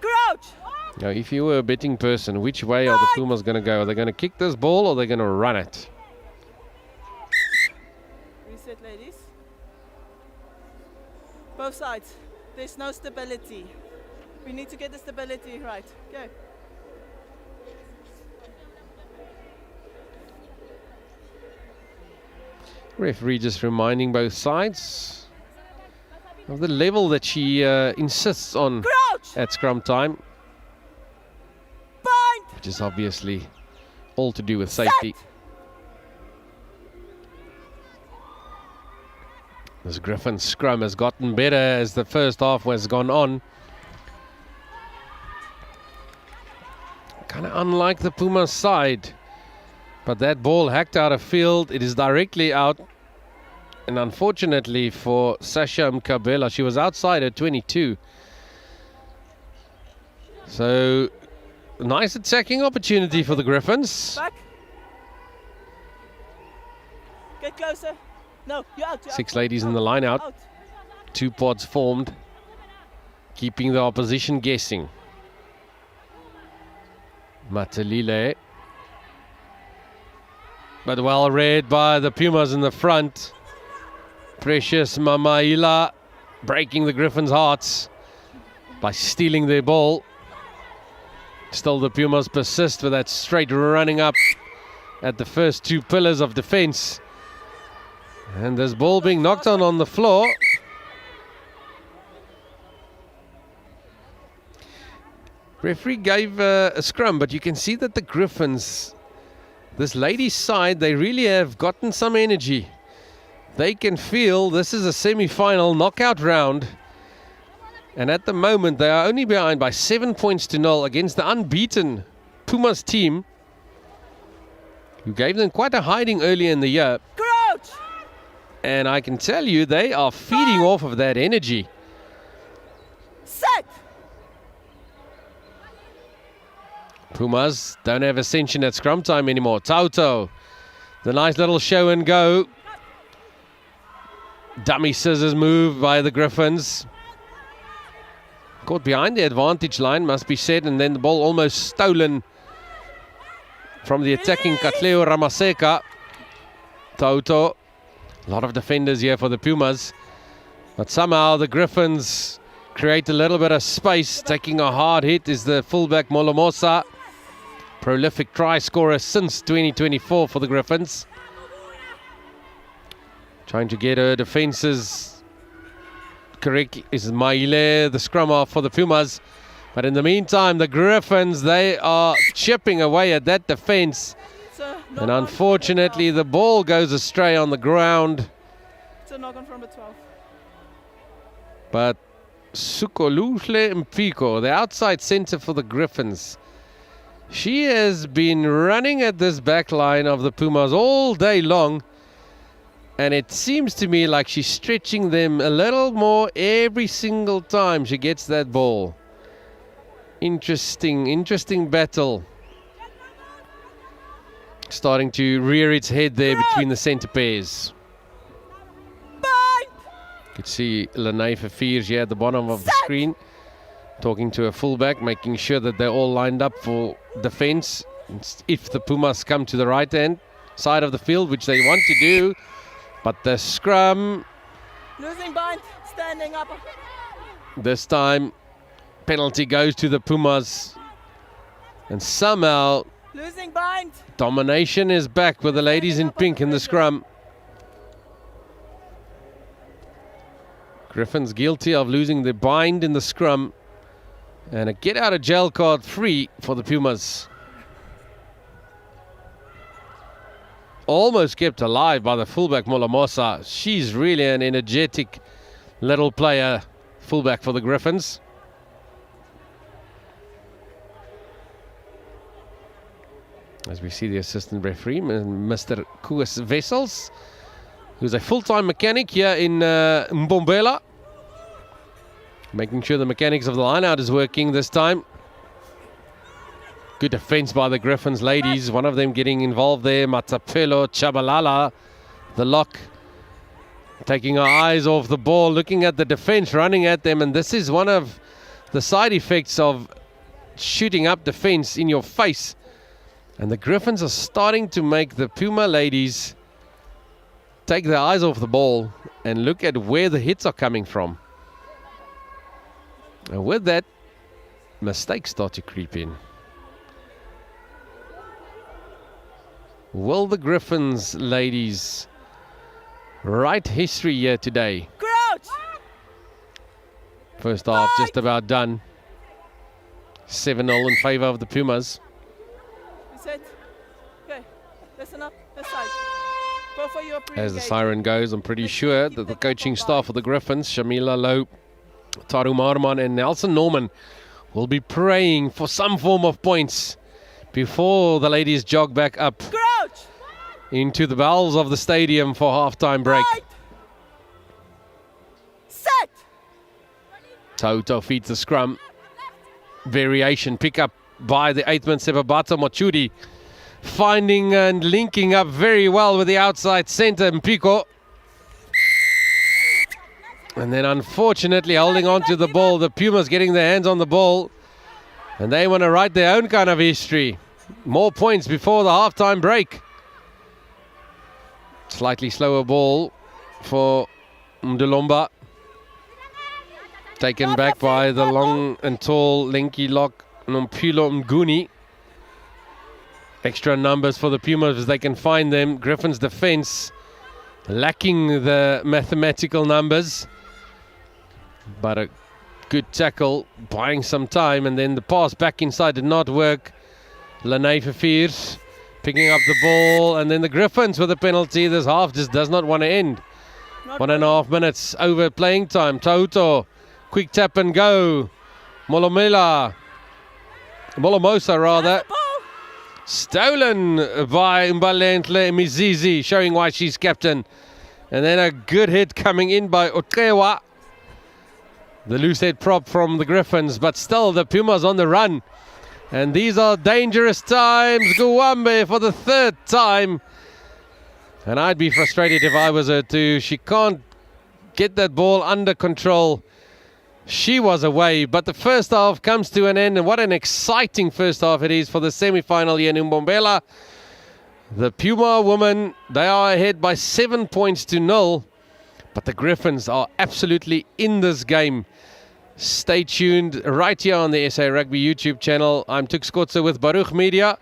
Crouch! Now, if you were a betting person, which way are the Pumas going to go? Are they going to kick this ball or are they going to run it? Reset, ladies. Both sides. There's no stability. We need to get the stability right. Go. Referee just reminding both sides of the level that she insists on Crouch! at scrum time, Bind! which is obviously all to do with safety. This Griffons scrum has gotten better as the first half has gone on. Kind of unlike the Pumas side. But that ball hacked out of field. It is directly out. And unfortunately for Sasha Mbombela, she was outside at 22. So, nice attacking opportunity for the Griffons. Back. Get closer. No, you're out. You're 6 out. ladies in the line out. Out. 2 pods formed, keeping the opposition guessing. Matalile. But well read by the Pumas in the front. Precious Mamaila breaking the Griffons' hearts by stealing their ball. Still the Pumas persist with that straight running up at the first 2 pillars of defense. And this ball being knocked on the floor. Referee gave a scrum, but you can see that the Griffons, this ladies' side, they really have gotten some energy. They can feel this is a semi-final knockout round. And at the moment, they are only behind by 7 points to 0 against the unbeaten Pumas team, who gave them quite a hiding early in the year. Crouch! And I can tell you, they are feeding off of that energy. Set! Pumas don't have ascension at scrum time anymore. Tauto, the nice little show and go. Dummy scissors move by the Griffons. Caught behind the advantage line, must be said, and then the ball almost stolen from the attacking Katleo Ramaseka. Tauto. A lot of defenders here for the Pumas. But somehow the Griffons create a little bit of space. Taking a hard hit is the fullback Molomosa. Prolific try scorer since 2024 for the Griffons. Trying to get her defenses correct is Maile, the scrum half for the Pumas. But in the meantime, the Griffons, they are chipping away at that defense. And unfortunately, the ball goes astray on the ground. It's a knock on from the 12. But Sukoluhle Mpiko, the outside centre for the Griffons, she has been running at this back line of the Pumas all day long. And it seems to me like she's stretching them a little more every single time she gets that ball. Interesting battle. Starting to rear its head there between the centre pairs. You could see Lene Fafir here at the bottom of the screen, talking to a fullback, making sure that they're all lined up for defence. If the Pumas come to the right hand side of the field, which they want to do. But the scrum, Losing bind, standing up. this time, penalty goes to the Pumas. And somehow, Losing bind. domination is back with the ladies in pink in the scrum. Griffons guilty of losing the bind in the scrum. And a get out of jail card free for the Pumas. Almost kept alive by the fullback Molomosa. She's really an energetic little player, fullback for the Griffons. As we see the assistant referee, Mr. Koos Wessels, who's a full-time mechanic here in Mbombela. Making sure the mechanics of the line-out is working this time. Good defense by the Griffons ladies. One of them getting involved there. Matapelo Chabalala, the lock. Taking her eyes off the ball, looking at the defense, running at them. And this is one of the side effects of shooting up defense in your face. And the Griffons are starting to make the Puma ladies take their eyes off the ball and look at where the hits are coming from. And with that, mistakes start to creep in. Will the Griffons ladies Right history here today. Crouch! First half just about done. 7-0 in favour of the Pumas. Reset. Okay, listen up, this side. Both of you are As the pre-engaging. siren goes, I'm pretty sure that the coaching staff of the Griffons, Shamila Lowe, Taru Marman and Nelson Norman, will be praying for some form of points before the ladies jog back up Crouch! into the bowels of the stadium for half-time break. Right. Set! Toto feeds the scrum. Variation pick up by the 8th man Sebabata Machudi, finding and linking up very well with the outside centre Mpiko, and then unfortunately holding on to the ball. The Pumas getting their hands on the ball, and they want to write their own kind of history. More points before the halftime break. Slightly slower ball for Mdolomba, taken back by the long and tall Lenki Lock Nompilo Mguni. Extra numbers for the Pumas as they can find them. Griffons' defense lacking the mathematical numbers, but a good tackle, buying some time, and then the pass back inside did not work. Lene Verveers picking up the ball, and then the Griffons with a penalty. This half just does not want to end. 1.5 minutes over playing time. Toto, quick tap and go. Molomosa rather. Stolen by Mbalentle Mizizi, showing why she's captain. And then a good hit coming in by Otewa, the loose head prop from the Griffons, but still the Pumas on the run. And these are dangerous times. Guwambe for the 3rd time. And I'd be frustrated if I was her too. She can't get that ball under control. She was away, but the first half comes to an end, and what an exciting first half it is for the semi-final here in Mbombela. The Puma women, they are ahead by 7 points to 0, but the Griffons are absolutely in this game. Stay tuned right here on the SA Rugby YouTube channel. I'm Tuk Skotze with Baruch Media.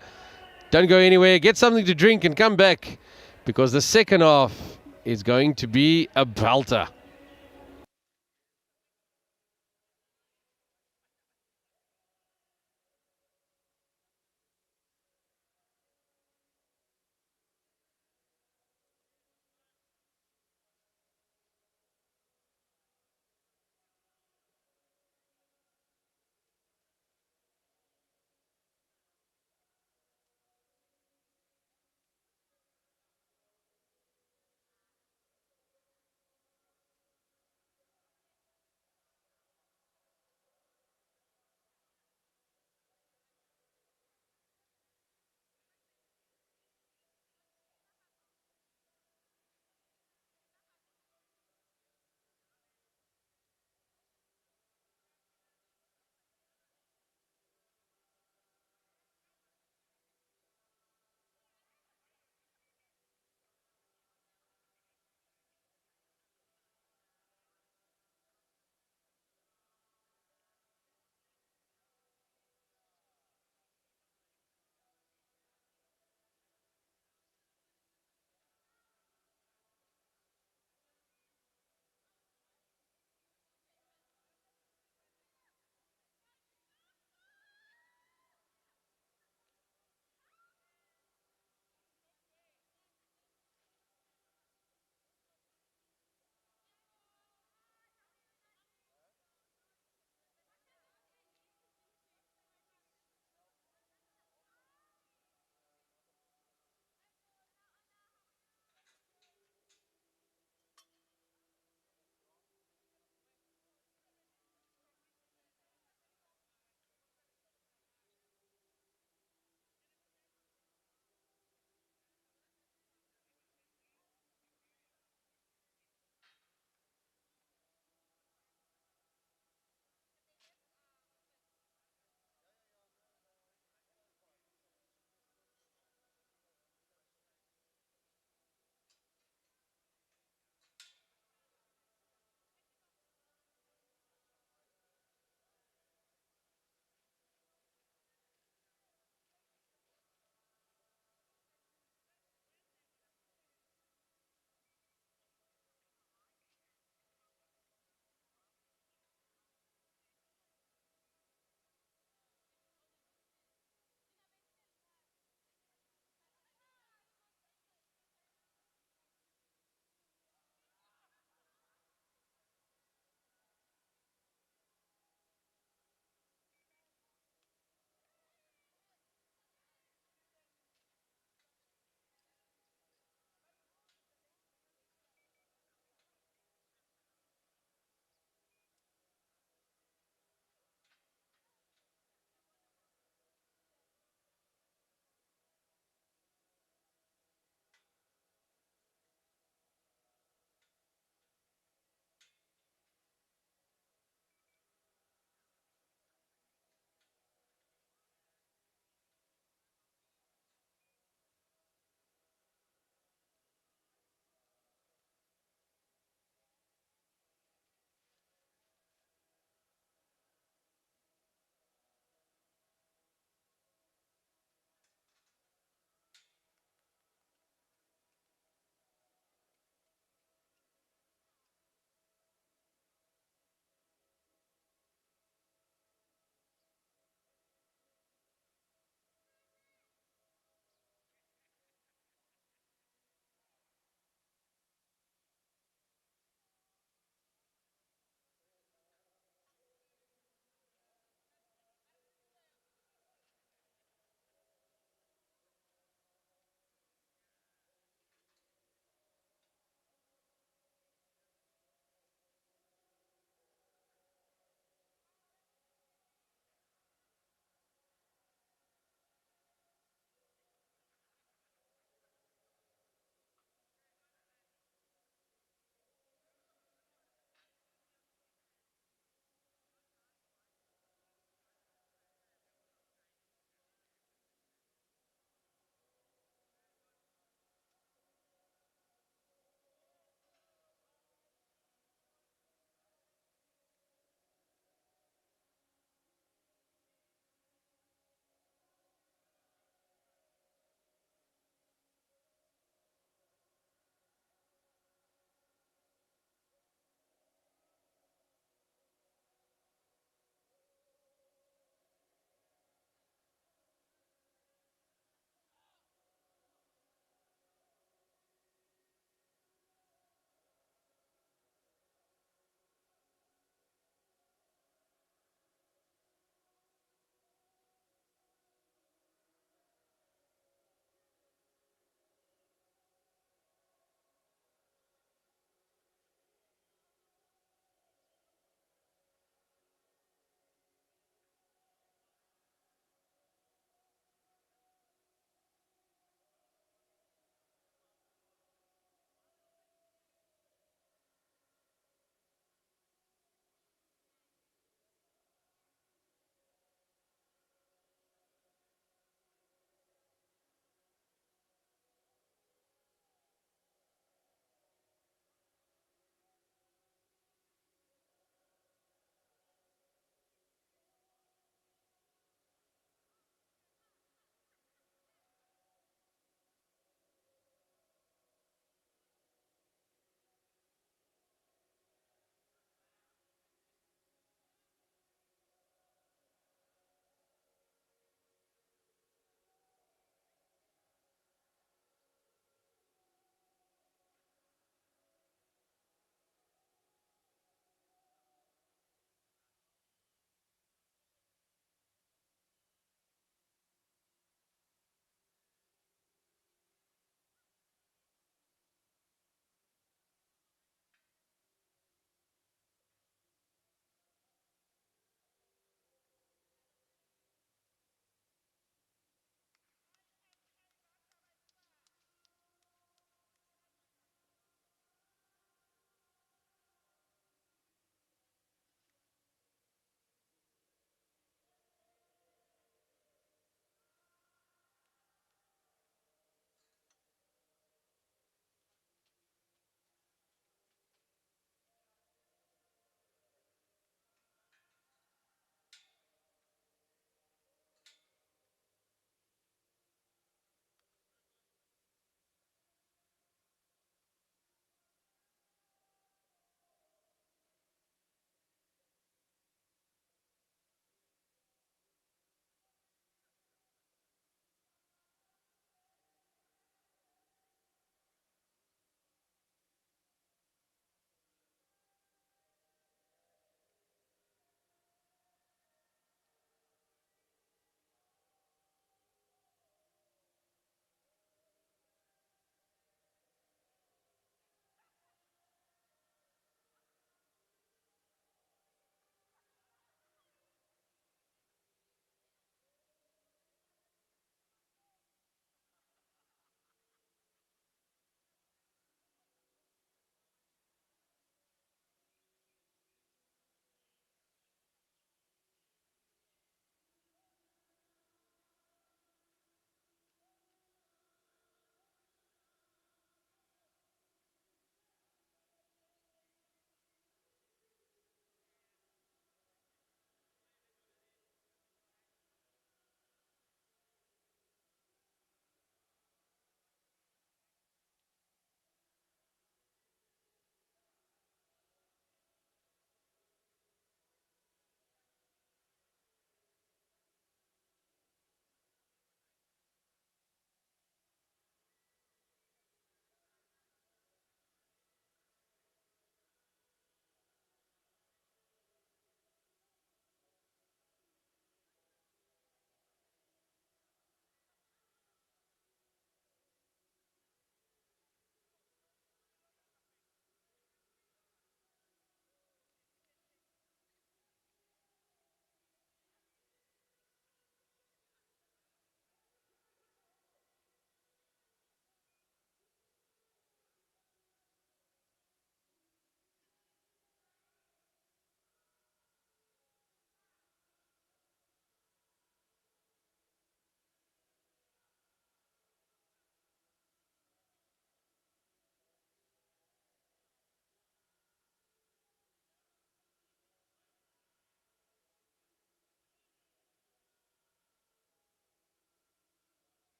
Don't go anywhere, get something to drink and come back, because the second half is going to be a belter.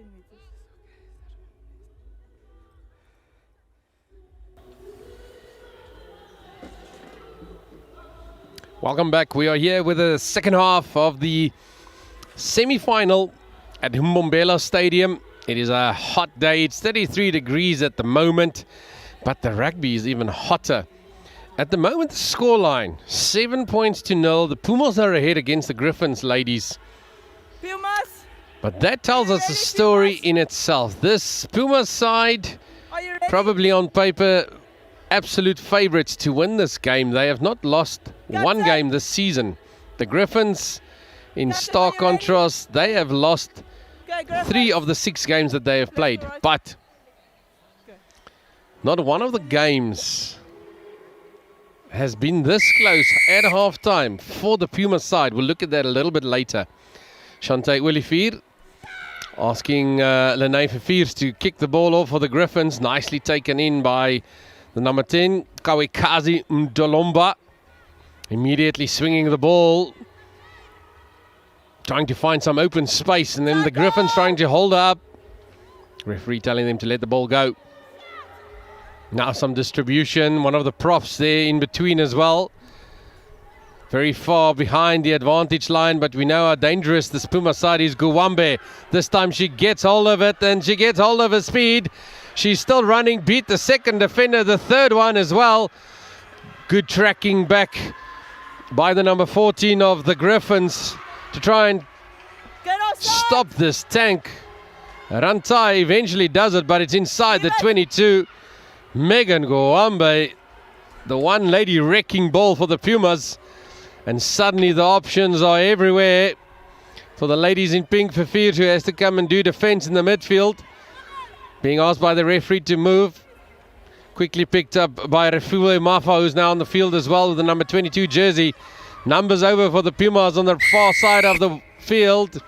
meters. Welcome back. We are here with the second half of the semi-final at Mbombela Stadium. It is a hot day. It's 33 degrees at the moment, but the rugby is even hotter. At the moment, the scoreline, 7 points to 0. The Pumas are ahead against the Griffons, ladies. Pumas! But that tells us a story in itself. This Pumas side, Are you ready? probably on paper, absolute favourites to win this game. They have not lost one game this season. The Griffons, in stark contrast, they have lost Okay, Griffons. 3 of the 6 games that they have played. But not one of the games has been this close at half-time for the Pumas side. We'll look at that a little bit later. Shante Olivier asking Lene Verviers to kick the ball off for the Griffons. Nicely taken in by the number 10, Kawekazi Mdolomba. Immediately swinging the ball, trying to find some open space, and then the Griffons trying to hold up. Referee telling them to let the ball go. Now some distribution, one of the profs there in between as well. Very far behind the advantage line, but we know how dangerous this Puma side is. Guwambe, this time she gets hold of it, and she gets hold of her speed. She's still running, beat the second defender, the third one as well. Good tracking back by the number 14 of the Griffons to try and stop this tank. Rantai eventually does it, but it's inside the 22. Megan Guwambe, the one lady wrecking ball for the Pumas. And suddenly the options are everywhere for the ladies in pink. Verviers, who has to come and do defense in the midfield. Being asked by the referee to move. Quickly picked up by Refuwe Mafa, who's now on the field as well with the number 22 jersey. Numbers over for the Pumas on the far side of the field.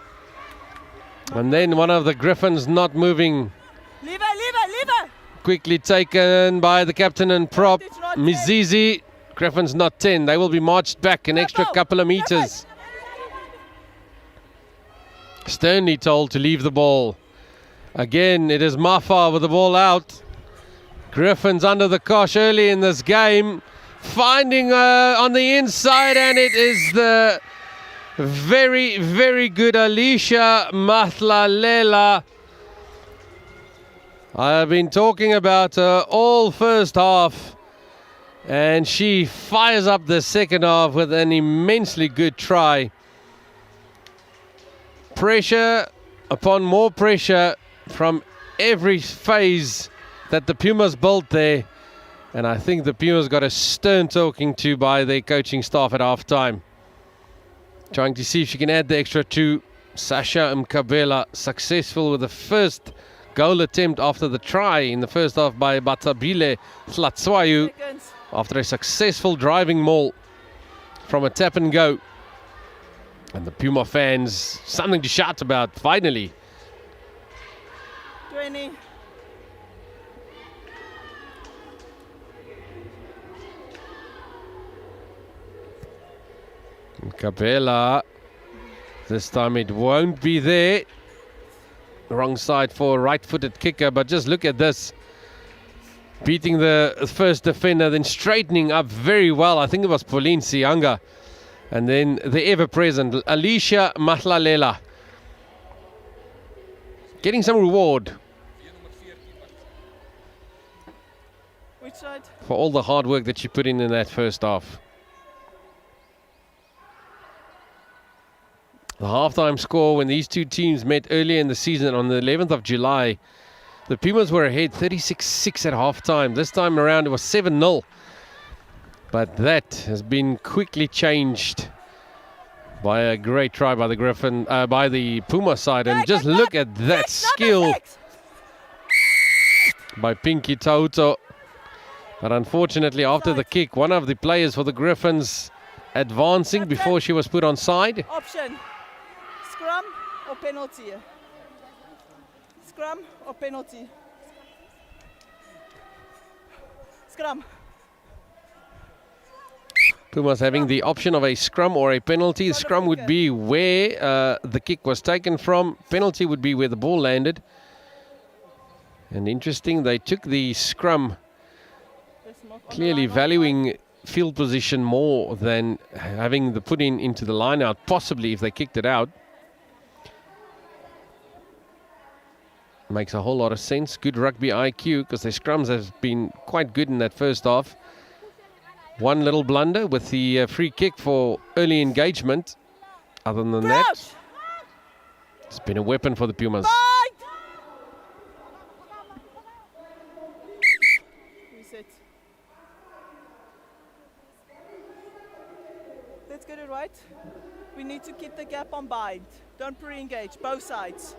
And then one of the Griffons not moving. Lever! Quickly taken by the captain and prop, Mizizi. Griffons not 10. They will be marched back an extra couple of meters. Sternly told to leave the ball. Again, it is Mafa with the ball out. Griffons under the cosh early in this game. Finding on the inside, and it is the very, very good Alicia Matlalela. I have been talking about her all first half, and she fires up the second half with an immensely good try. Pressure upon more pressure from every phase that the Pumas built there. And I think the Pumas got a stern talking to by their coaching staff at half-time. Trying to see if she can add the extra 2. Sasha Mbombela successful with the first goal attempt after the try in the first half by Batabile Tlatswayu after a successful driving maul from a tap and go. And the Puma fans, something to shout about finally. 20. Mbombela, this time it won't be there. Wrong side for a right-footed kicker, but just look at this. Beating the first defender, then straightening up very well. I think it was Pauline Sianga. And then the ever-present Alicia Matlalela. Getting some reward. Which side? For all the hard work that she put in that first half. The halftime score when these two teams met earlier in the season on the 11th of July, the Pumas were ahead 36-6 at halftime. This time around it was 7-0. But that has been quickly changed by a great try by the by the Puma side. And just look at that skill by Pinky Tauto. But unfortunately, after the kick, one of the players for the Griffons advancing before she was put on side. Option. Scrum or penalty? Scrum or penalty? Scrum. Pumas having the option of a scrum or a penalty. The scrum would be where the kick was taken from. Penalty would be where the ball landed. And interesting, they took the scrum, clearly valuing field position more than having the put in into the line out, possibly if they kicked it out. Makes a whole lot of sense. Good rugby IQ, because their scrums have been quite good in that first half. One little blunder with the free kick for early engagement. Other than that, it's been a weapon for the Pumas. Reset. Let's get it right. We need to keep the gap on bind. Don't pre-engage, both sides.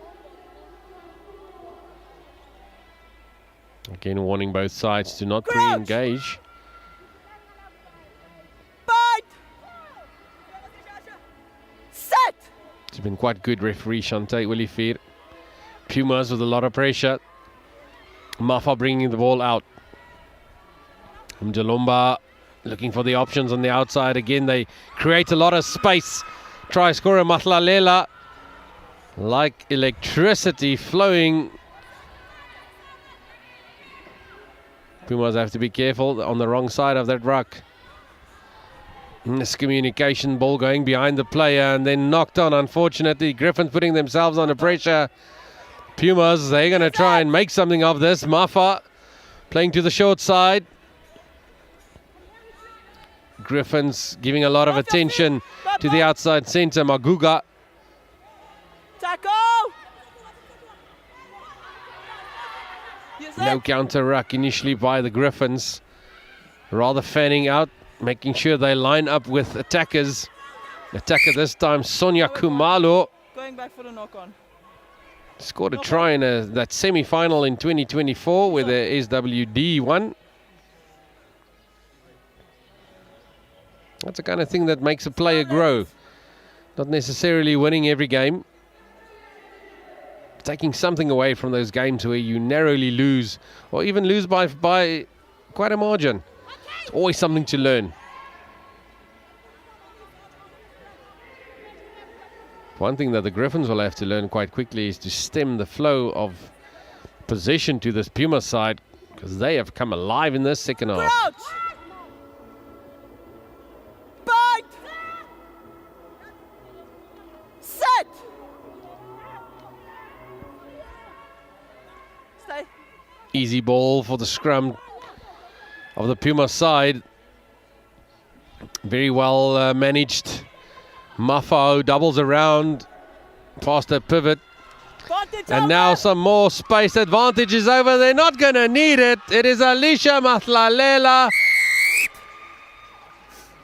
Again, warning both sides to not pre-engage. Set! It's been quite good, referee Shante Willifeer. Pumas with a lot of pressure. Mafa bringing the ball out. Mjalomba looking for the options on the outside. Again, they create a lot of space. Try scorer Matlalela. Like electricity flowing. Pumas have to be careful on the wrong side of that ruck. Miscommunication, ball going behind the player and then knocked on, unfortunately. Griffons putting themselves under pressure. Pumas, they're going to try and make something of this. Mafa playing to the short side. Griffons giving a lot of attention to the outside centre, Maguga. Tackle! No counter ruck initially by the Griffons. Rather fanning out, making sure they line up with attackers. Attacker this time, Sonia Kumalo. Going back for the knock-on. Scored a try in that semi-final in 2024 where the SWD won. That's the kind of thing that makes a player grow. Not necessarily winning every game. Taking something away from those games where you narrowly lose or even lose by quite a margin. It's always something to learn. One thing that the Griffons will have to learn quite quickly is to stem the flow of possession to this Puma side, because they have come alive in this second half. Crouch! Bite! Set! Stay. Easy ball for the scrum of the Puma side. Very well managed. Mafao doubles around past a pivot. And now some more space. Advantage is over. They're not going to need it. It is Alicia Matlalela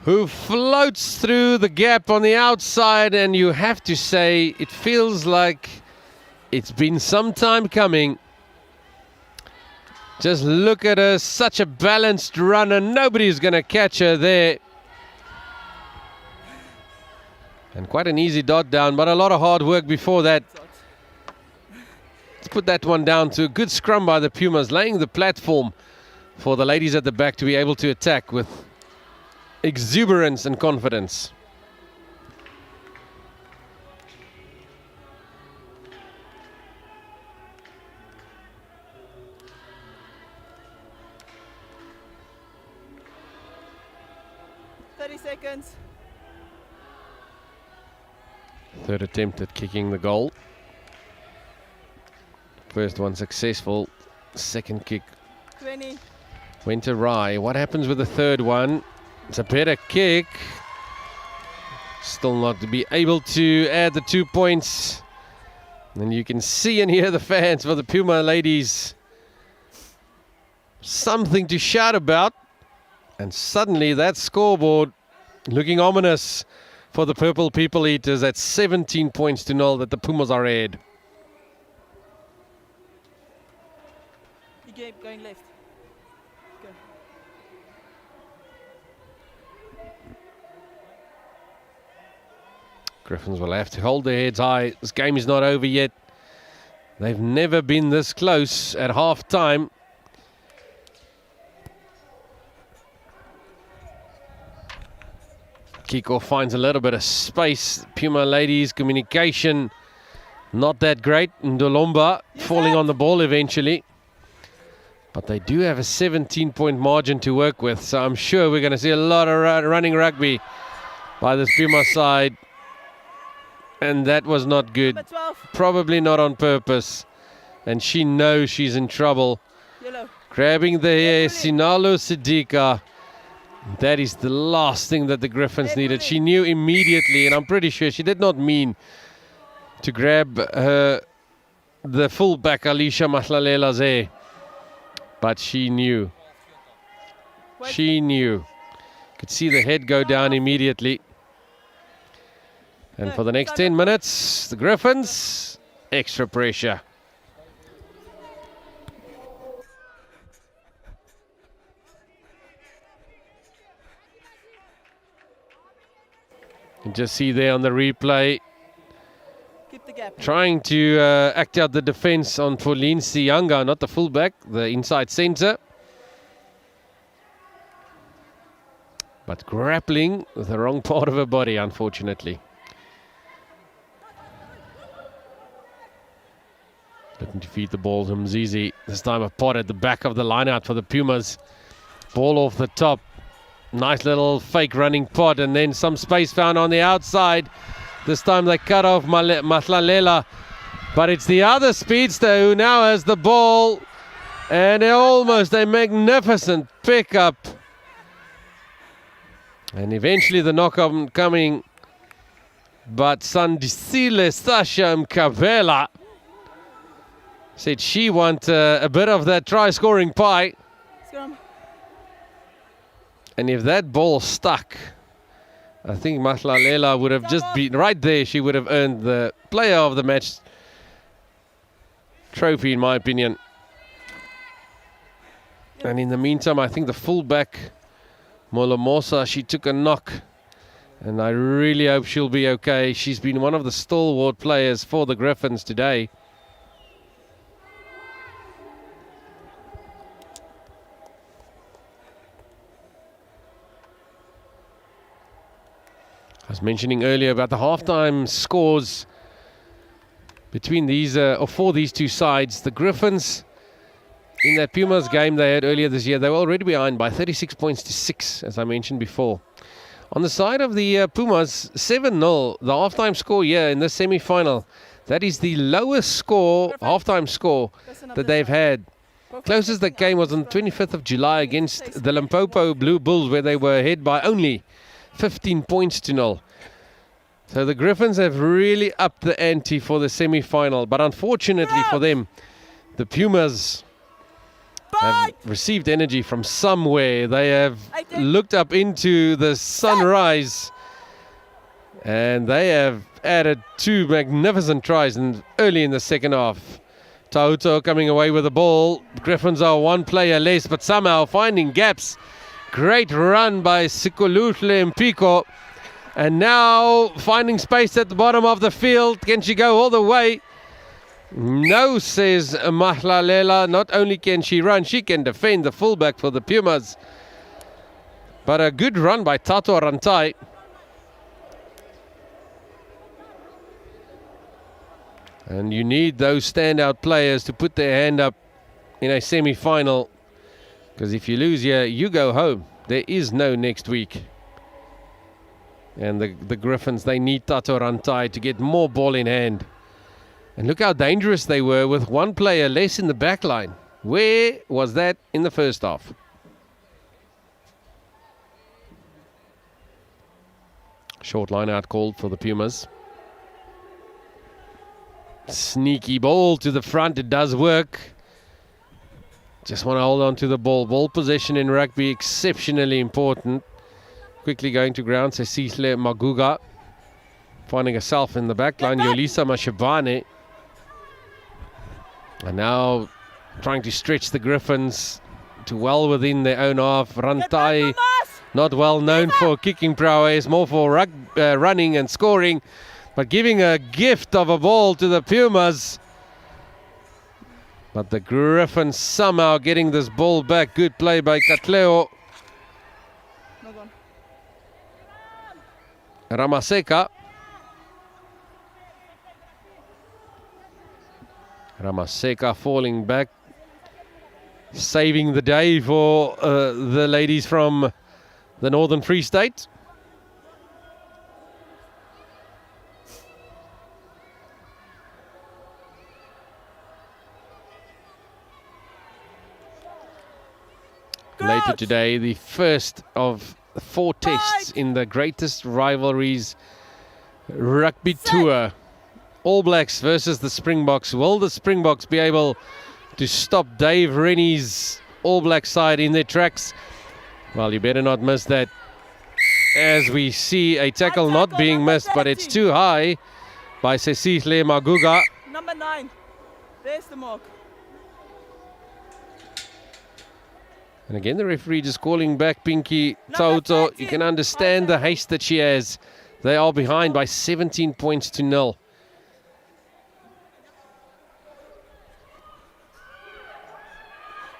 who floats through the gap on the outside. And you have to say, it feels like it's been some time coming. Just look at her. Such a balanced runner. Nobody's going to catch her there. And quite an easy dot down, but a lot of hard work before that. Let's put that one down to a good scrum by the Pumas, laying the platform for the ladies at the back to be able to attack with exuberance and confidence. Seconds. Third attempt at kicking the goal. First one successful. Second kick 20. went awry. What happens with the third one? It's a better kick. Still not to be able to add the 2 points. And you can see and hear the fans for the Puma ladies. Something to shout about. And suddenly that scoreboard looking ominous for the Purple People Eaters at 17 points to 0 that the Pumas are ahead. You keep going left. Go. Griffons will have to hold their heads high. This game is not over yet. They've never been this close at half time. Kiko finds a little bit of space. Puma ladies, communication not that great. Ndolomba falling on the ball eventually. But they do have a 17-point margin to work with, so I'm sure we're going to see a lot of running rugby by this Puma side. And that was not good. Probably not on purpose. And she knows she's in trouble. Yellow. Grabbing the hair, Sinalo Siddiqa. That is the last thing that the Griffons needed. She knew immediately, and I'm pretty sure she did not mean to grab the fullback Alicia Mahlalela's hair. But she knew. She knew. Could see the head go down immediately. And for the next 10 minutes, the Griffons, extra pressure. You can just see there on the replay, Keep the gap. trying to act out the defense on Pauline Sianga, not the fullback, the inside center. But grappling with the wrong part of her body, unfortunately. Looking to feed the ball to Mzizi. This time a pot at the back of the line out for the Pumas. Ball off the top. Nice little fake running pot, and then some space found on the outside. This time they cut off Matlalela. But it's the other speedster who now has the ball. And almost a magnificent pickup. And eventually the knock-on coming. But Sandisile Sasha Mkavela said she want a bit of that try-scoring pie. Scrum. And if that ball stuck, I think Matlalela would have just been right there. She would have earned the player of the match trophy, in my opinion. And in the meantime, I think the fullback, Molomosa, she took a knock. And I really hope she'll be okay. She's been one of the stalwart players for the Griffons today. I was mentioning earlier about the halftime scores between these, or for these two sides. The Griffons, in that Pumas game they had earlier this year, they were already behind by 36 points to 6, as I mentioned before. On the side of the Pumas, 7-0, the halftime score here in this semi-final. That is the lowest score, halftime score, that they've had. Closest that game was on the 25th of July against the Limpopo Blue Bulls, where they were ahead by only 15 points to 0. So the Griffons have really upped the ante for the semi-final. But unfortunately for them, the Pumas have received energy from somewhere. They have looked up into the sunrise. And they have added 2 magnificent tries early in the second half. Tauto coming away with the ball. Griffons are 1 player less, but somehow finding gaps. Great run by Sikuluhle Mpiko. And now finding space at the bottom of the field. Can she go all the way? No, says Mahlalela. Not only can she run, she can defend, the fullback for the Pumas. But a good run by Tato Rantai. And you need those standout players to put their hand up in a semi-final. Because if you lose here, you go home. There is no next week. And the Griffons, they need Tato Rantai to get more ball in hand. And look how dangerous they were with 1 player less in the back line. Where was that in the first half? Short line out called for the Pumas. Sneaky ball to the front. It does work. Just want to hold on to the ball. Ball possession in rugby, exceptionally important. Quickly going to ground, Cecilia Maguga. Finding herself in the back line, Yolisa Mashabane. And now trying to stretch the Griffons to well within their own half. Rantai, not well known for kicking prowess, more for running and scoring. But giving a gift of a ball to the Pumas. But the Griffons somehow getting this ball back. Good play by Katleo. Ramaseka. Ramaseka falling back, saving the day for the ladies from the Northern Free State. Later today, the first of 4 tests in the greatest rivalries rugby tour. All Blacks versus the Springboks. Will the Springboks be able to stop Dave Rennie's All Black side in their tracks? Well, you better not miss that, as we see a tackle not being missed, but it's too high by Sesihle Maguga. Number 9. There's the mark. And again, the referee just calling back Pinky Tauto. You can understand the haste that she has. They are behind by 17 points to 0.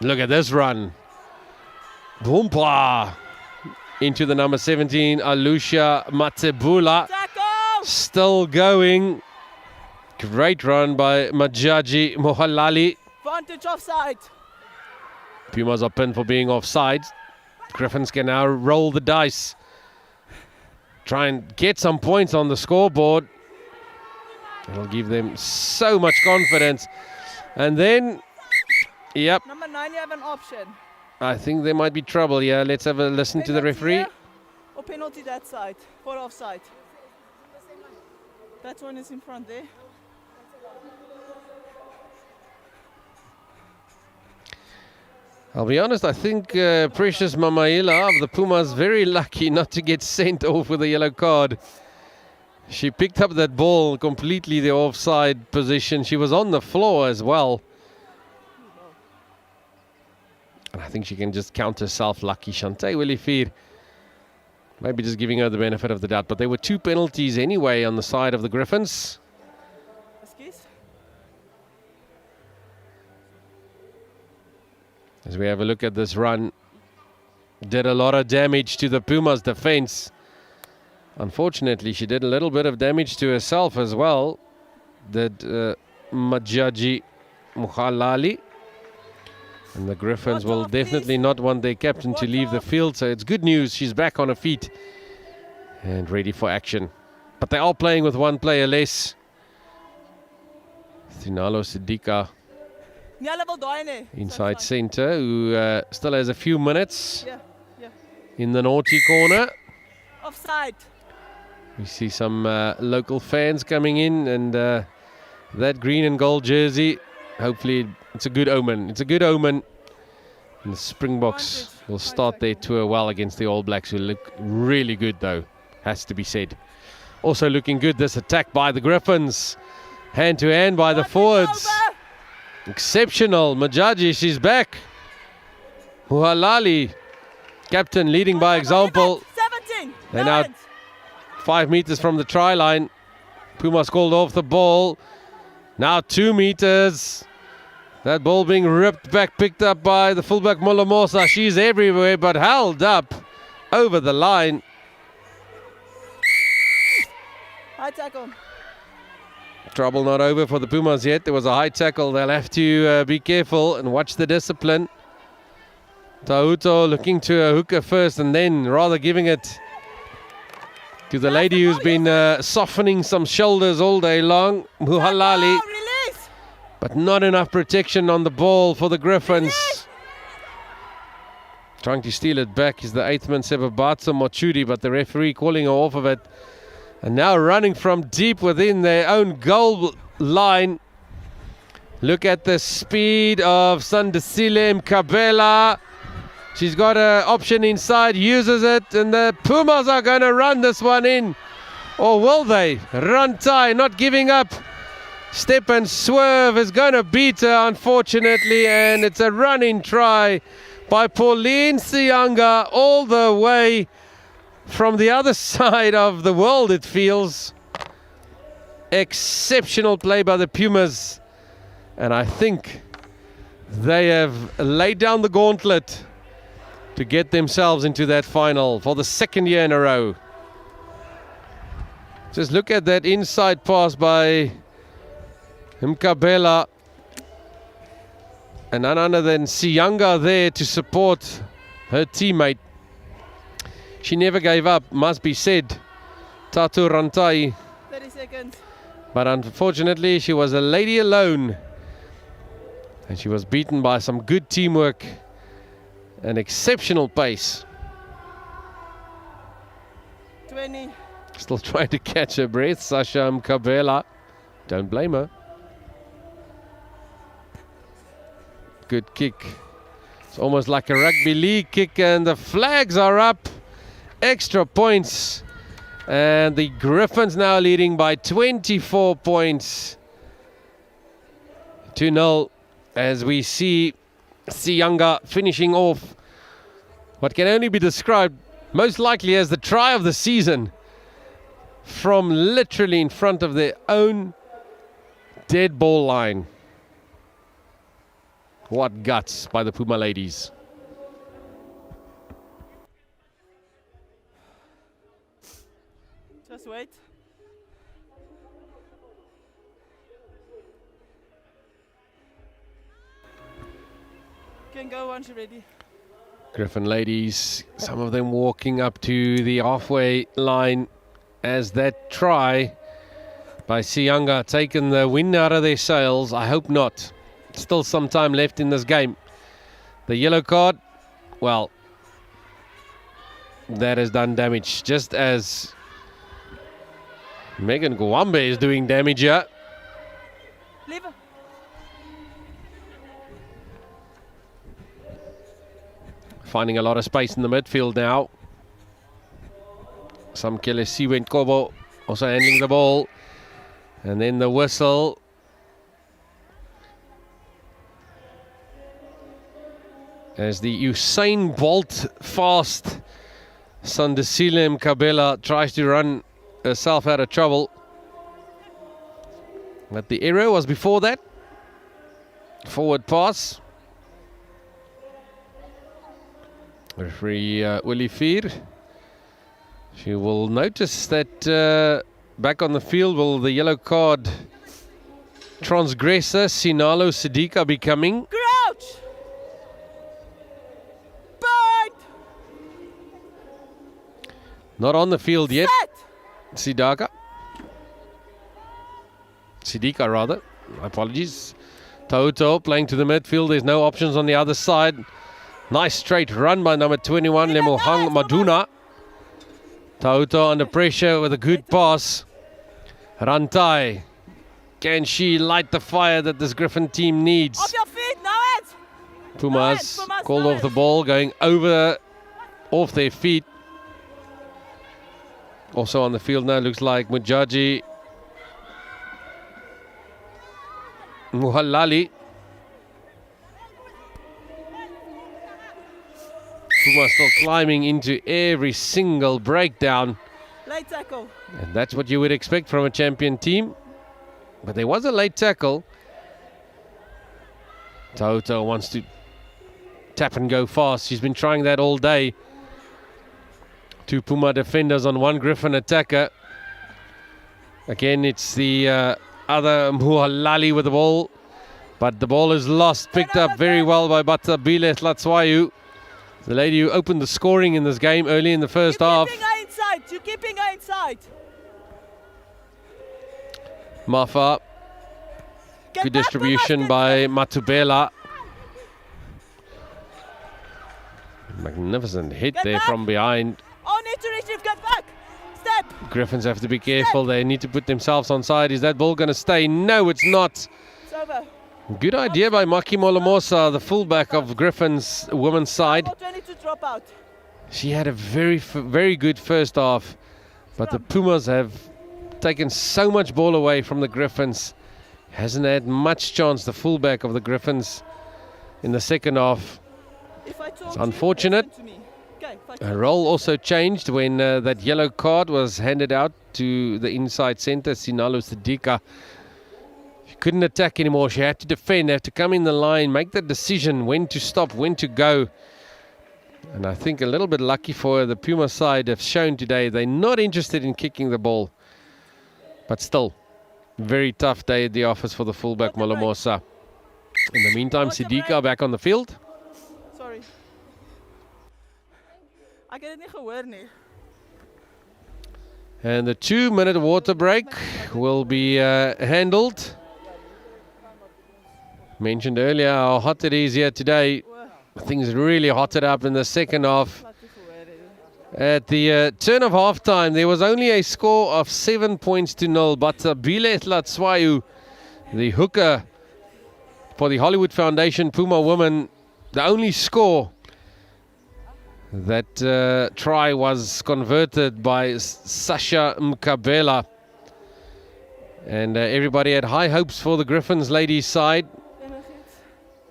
Look at this run. Boompa into the number 17, Alusha Matebula. Still going. Great run by Majaji Mohalali. Vantage offside. Pumas are pinned for being offside. Griffons can now roll the dice. Try and get some points on the scoreboard. It'll give them so much confidence. And then, yep. Number 9, you have an option. I think there might be trouble. Yeah, let's have a listen to the referee. Here, or penalty that side, for offside. That one is in front there. I'll be honest, I think Precious Mamaila of the Pumas very lucky not to get sent off with a yellow card. She picked up that ball completely the offside position. She was on the floor as well. And I think she can just count herself lucky. Shante Willifir, maybe just giving her the benefit of the doubt. But there were 2 penalties anyway on the side of the Griffons. Excuse? As we have a look at this run, did a lot of damage to the Pumas defense. Unfortunately, she did a little bit of damage to herself as well. Did Majaji Muhalali. And the Griffons will definitely not want their captain to leave the field. So it's good news. She's back on her feet and ready for action. But they are playing with 1 player less. Thinalo Sidika inside centre, who still has a few minutes in the naughty corner. Offside. We see some local fans coming in, and that green and gold jersey, hopefully it's a good omen. It's a good omen. And the Springboks will start their tour well against the All Blacks, who look really good though, has to be said. Also looking good, this attack by the Griffons. Hand to hand by the forwards. Exceptional. Majaji, she's back. Muhalali, captain, leading by example. 17. They're now 5 meters from the try line. Pumas called off the ball. Now 2 meters. That ball being ripped back, picked up by the fullback Molomosa. She's everywhere, but held up over the line. High tackle. Trouble not over for the Pumas yet. There was a high tackle. They'll have to be careful and watch the discipline. Tauto looking to a hooker first, and then rather giving it to the lady who's been softening some shoulders all day long, Muhalali. But not enough protection on the ball for the Griffons. Trying to steal it back is the 8th man, Sebabatso Mochudi, but the referee calling her off of it. And now running from deep within their own goal line. Look at the speed of Sandesile Mkabela. She's got an option inside, uses it, and the Pumas are going to run this one in. Or will they? Rantai not giving up. Step and Swerve is going to beat her, unfortunately, and it's a running try by Pauline Sianga all the way from the other side of the world, it feels. Exceptional play by the Pumas, and I think they have laid down the gauntlet to get themselves into that final for the 2nd year in a row. Just look at that inside pass by Mbombela. And none other than Siyanga there to support her teammate. She never gave up, must be said. Tatu Rantai. 30 seconds. But unfortunately, she was a lady alone. And she was beaten by some good teamwork and exceptional pace. 20. Still trying to catch her breath, Sasha Mbombela. Don't blame her. Good kick. It's almost like a rugby league kick, and the flags are up. Extra points. And the Griffons now leading by 24 points. 2-0 as we see Siyanga finishing off what can only be described most likely as the try of the season from literally in front of their own dead ball line. What guts by the Puma ladies. Just wait. Can go once you're ready. Griffon ladies, some of them walking up to the halfway line as that try by Siyanga taken the wind out of their sails. I hope not. Still some time left in this game. The yellow card, well, that has done damage. Just as Megan Gwambe is doing damage here. Leave her. Finding a lot of space in the midfield now. Some Kelesiwe Nkobo also handling the ball. And then the whistle. As the Usain Bolt fast Sandisile Mbombela tries to run herself out of trouble. But the error was before that. Forward pass. Referee Willie Veer. She will notice that back on the field will the yellow card transgressor Sinalo Sidika be coming. Crouch! Bind! Not on the field yet. Set! Sidika rather. Apologies. Tauto playing to the midfield. There's no options on the other side. Nice straight run by number 21, Lemohang Maduna. Tauto under pressure with a good pass. Rantai. Can she light the fire that this Griffon team needs? Off your feet, now hands! Pumas called off the ball, going over off their feet. Also on the field now looks like Mujaji Muhalali. Pumas still climbing into every single breakdown. Late tackle. And that's what you would expect from a champion team. But there was a late tackle. Toto wants to tap and go fast. She's been trying that all day. Two Puma defenders on one Griffon attacker. Again, it's the other Muhalali with the ball. But the ball is lost. Picked up very well by Batabile Tlatswayu. The lady who opened the scoring in this game early in the first half. You're keeping her inside. Mafa. Good distribution by Mbombela. Magnificent hit there from behind. On it to retrieve, get back. Step. Griffons have to be careful. They need to put themselves on side. Is that ball going to stay? No, it's not. It's over. Good idea by Maki Molomosa, the fullback of Griffons' women's side. 20 to drop out. She had a very good first half, but the Pumas have taken so much ball away from the Griffons. Hasn't had much chance, the fullback of the Griffons, in the second half. It's unfortunate. Her role also changed when that yellow card was handed out to the inside centre, Sinalo Sidika. She couldn't attack anymore. She had to defend, had to come in the line, make the decision when to stop, when to go. And I think a little bit lucky for her, the Puma side have shown today they're not interested in kicking the ball. But still, very tough day at the office for the fullback Molomosa. In the meantime, Sidika back on the field. Sorry. Ek het dit nie gehoor nie. And the 2-minute water break will be handled. Mentioned earlier how hot it is here today. Things really hotted up in the second half. At the turn of halftime, there was only a score of 7 points to 0. But Bilet Latswayu, the hooker for the Hollywood Foundation Puma women, the only score, that try was converted by Sasha Mbombela. And everybody had high hopes for the Griffons ladies side.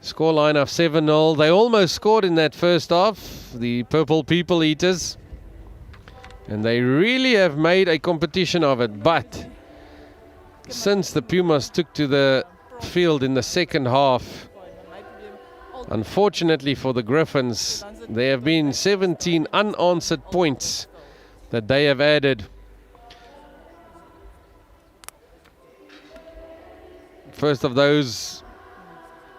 Scoreline of 7-0. They almost scored in that first half, the Purple People Eaters. And they really have made a competition of it. But since the Pumas took to the field in the second half, unfortunately for the Griffons, there have been 17 unanswered points that they have added. First of those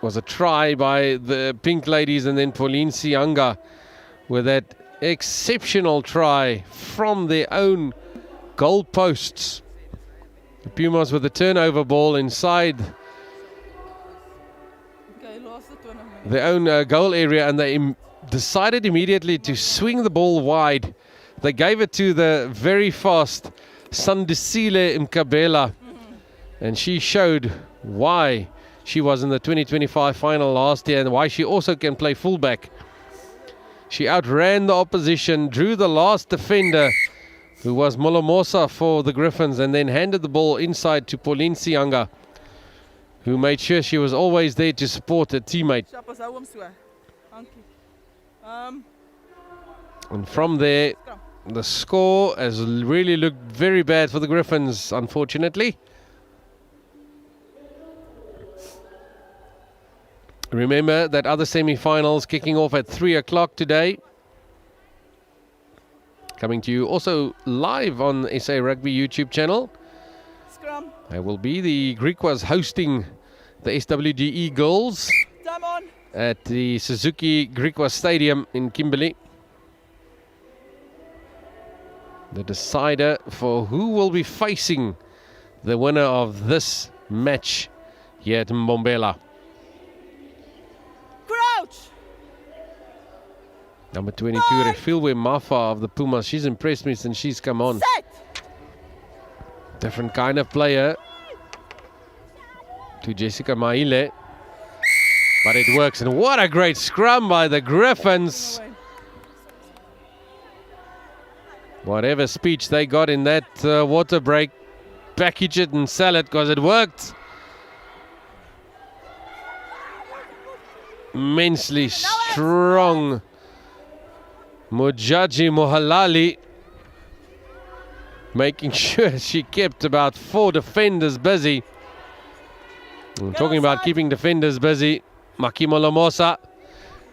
was a try by the Pink Ladies, and then Pauline Sianga with that exceptional try from their own goal posts. The Pumas with the turnover ball inside their own goal area, and they decided immediately to swing the ball wide. They gave it to the very fast Sandisile Mbombela, and she showed why she was in the 2025 final last year and why she also can play fullback. She outran the opposition, drew the last defender, who was Molomosa for the Griffons, and then handed the ball inside to Pauline Sianga, who made sure she was always there to support her teammate. And from there, the score has really looked very bad for the Griffons, unfortunately. Remember that other semi-finals kicking off at 3 o'clock today. Coming to you also live on SA Rugby YouTube channel. Scrum. I will be the Griquas hosting the SWGE Girls at the Suzuki Griquas Stadium in Kimberley. The decider for who will be facing the winner of this match here at Mbombela. Number 22, Refilwe Mafa of the Pumas. She's impressed me since she's come on. Set. Different kind of player to Jessica Maile. But it works. And what a great scrum by the Griffons. Whatever speech they got in that water break, package it and sell it because it worked. Immensely strong Mujaji Mohalali, making sure she kept about 4 defenders busy. I'm talking about keeping defenders busy. Maki Molomosa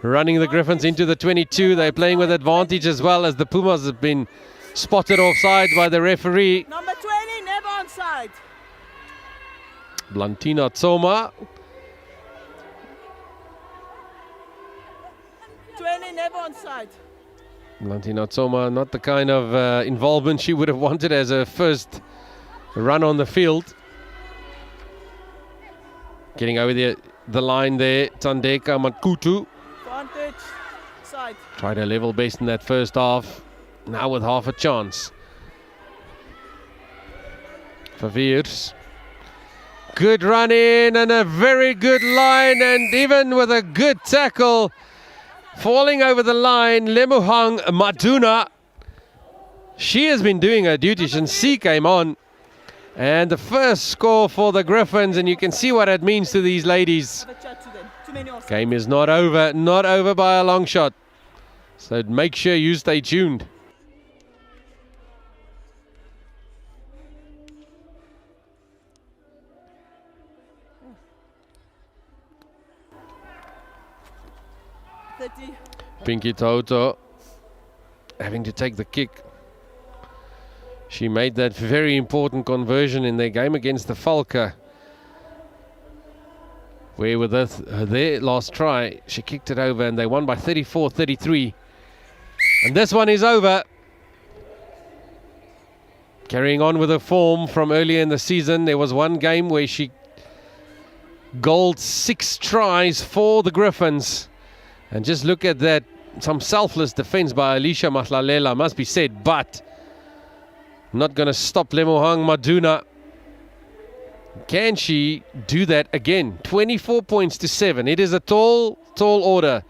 running the Griffons into the 22. They're playing with advantage as well, as the Pumas have been spotted offside by the referee. Number 20, never onside. Blantina Tsoma. 20, never onside. Blantina Tsoma, not the kind of involvement she would have wanted as her first run on the field. Getting over the line there, Tandeka Makutu. Advantage, side. Tried her level best in that first half. Now with half a chance. Verveers. Good run in and a very good line, and even with a good tackle. Falling over the line, Lemuhang Maduna. She has been doing her duty since she came on. And the first score for the Griffons, and you can see what it means to these ladies. Game is not over by a long shot. So make sure you stay tuned. Pinky Toto having to take the kick. She made that very important conversion in their game against the Falke, where with their last try, she kicked it over and they won by 34-33. And this one is over. Carrying on with her form from earlier in the season, there was one game where she goaled 6 tries for the Griffons. And just look at that, some selfless defense by Alicia Mahlalela, must be said, but not going to stop Lemohang Maduna. Can she do that again? 24 points to 7. It is a tall order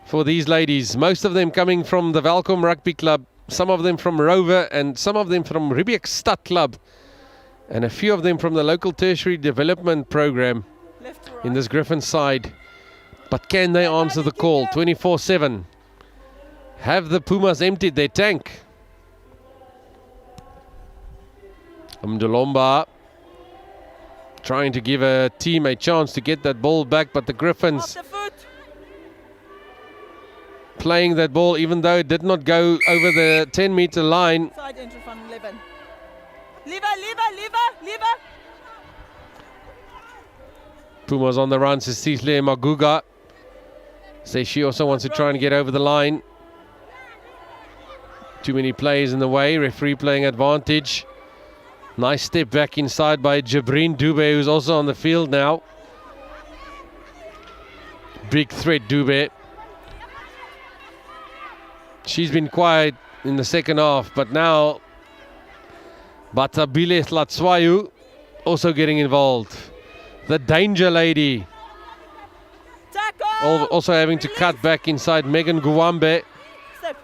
for these ladies. Most of them coming from the Welkom Rugby Club, some of them from Rover, and some of them from Riebeek Stad Club, and a few of them from the local tertiary development program in this Griffon side. But can they answer the call? 24-7. Have the Pumas emptied their tank? Mdolomba trying to give a team a chance to get that ball back, but the Griffons playing that ball even though it did not go over the 10-meter line. Side entry from 11. Lever. Pumas on the run, Cecilia Maguga says she also wants to try and get over the line. Too many players in the way, referee playing advantage. Nice step back inside by Jabreen Dube, who's also on the field now. Big threat, Dube. She's been quiet in the second half, but now Batabile Tlatswayu also getting involved. The danger lady. Also having to cut back inside Megan Guambe. Step.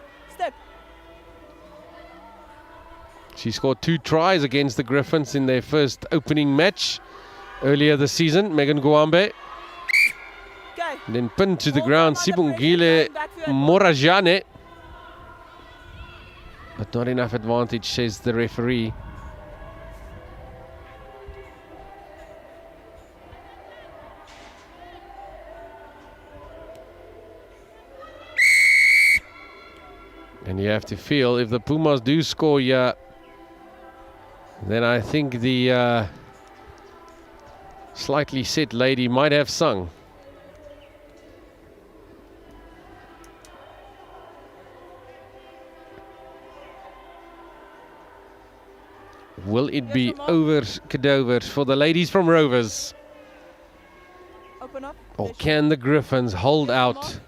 She scored 2 tries against the Griffons in their first opening match earlier this season. Megan Guambe. And then pinned to the ground, Sibungile Morajane. But not enough advantage, says the referee. And you have to feel, if the Pumas do score here, then I think the slightly set lady might have sung. Will it be overs, cadovers for the ladies from Rovers? Open up. Or can the Griffons hold out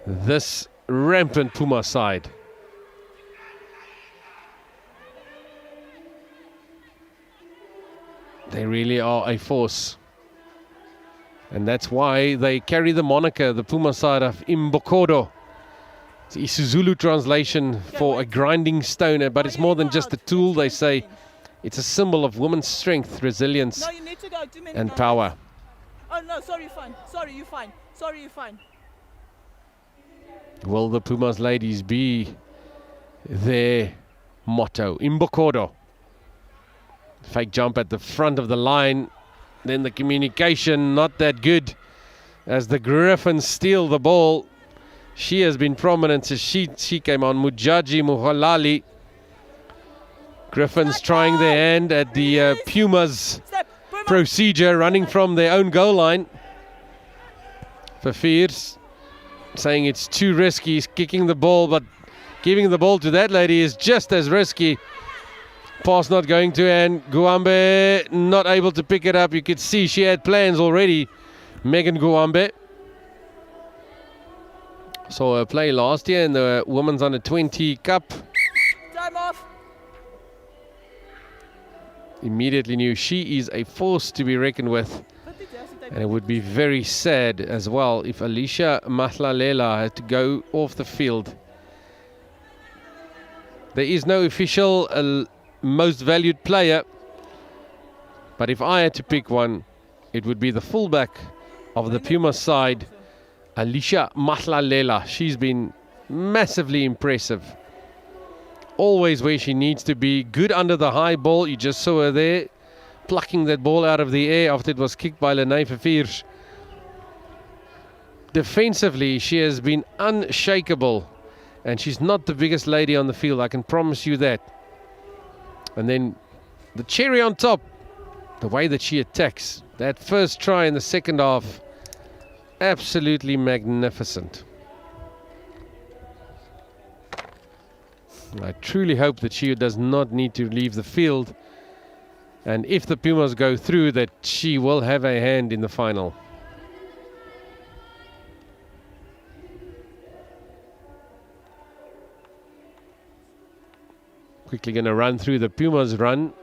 this rampant Puma side? They really are a force. And that's why they carry the moniker, the Puma side of Imbokodo. It's isiZulu translation for a grinding stone, but it's more than just a tool, they say. It's a symbol of women's strength, resilience, and power. Oh no, sorry, you're fine. Will the Pumas ladies be their motto? Imbokodo. Fake jump at the front of the line. Then the communication not that good as the Griffons steal the ball. She has been prominent as she came on. Mujaji Muhalali. Griffons trying their hand at the Pumas procedure, running from their own goal line. Fafirs saying it's too risky, he's kicking the ball, but giving the ball to that lady is just as risky. Pass not going to, and Guambe not able to pick it up. You could see she had plans already, Megan Guambe. Saw her play last year in the Women's Under-20 Cup. Time off. Immediately knew she is a force to be reckoned with. And it would be very sad as well if Alicia Mahlalela had to go off the field. There is no official most valued player, but if I had to pick one, it would be the fullback of the Pumas side, Alicia Mahlalela. She's been massively impressive. Always where she needs to be. Good under the high ball. You just saw her there, plucking that ball out of the air after it was kicked by Lene Fafirs. Defensively, she has been unshakable. And she's not the biggest lady on the field, I can promise you that. And then the cherry on top, the way that she attacks. That first try in the second half, absolutely magnificent. I truly hope that she does not need to leave the field. And if the Pumas go through, that she will have a hand in the final. Quickly going to run through the Pumas run.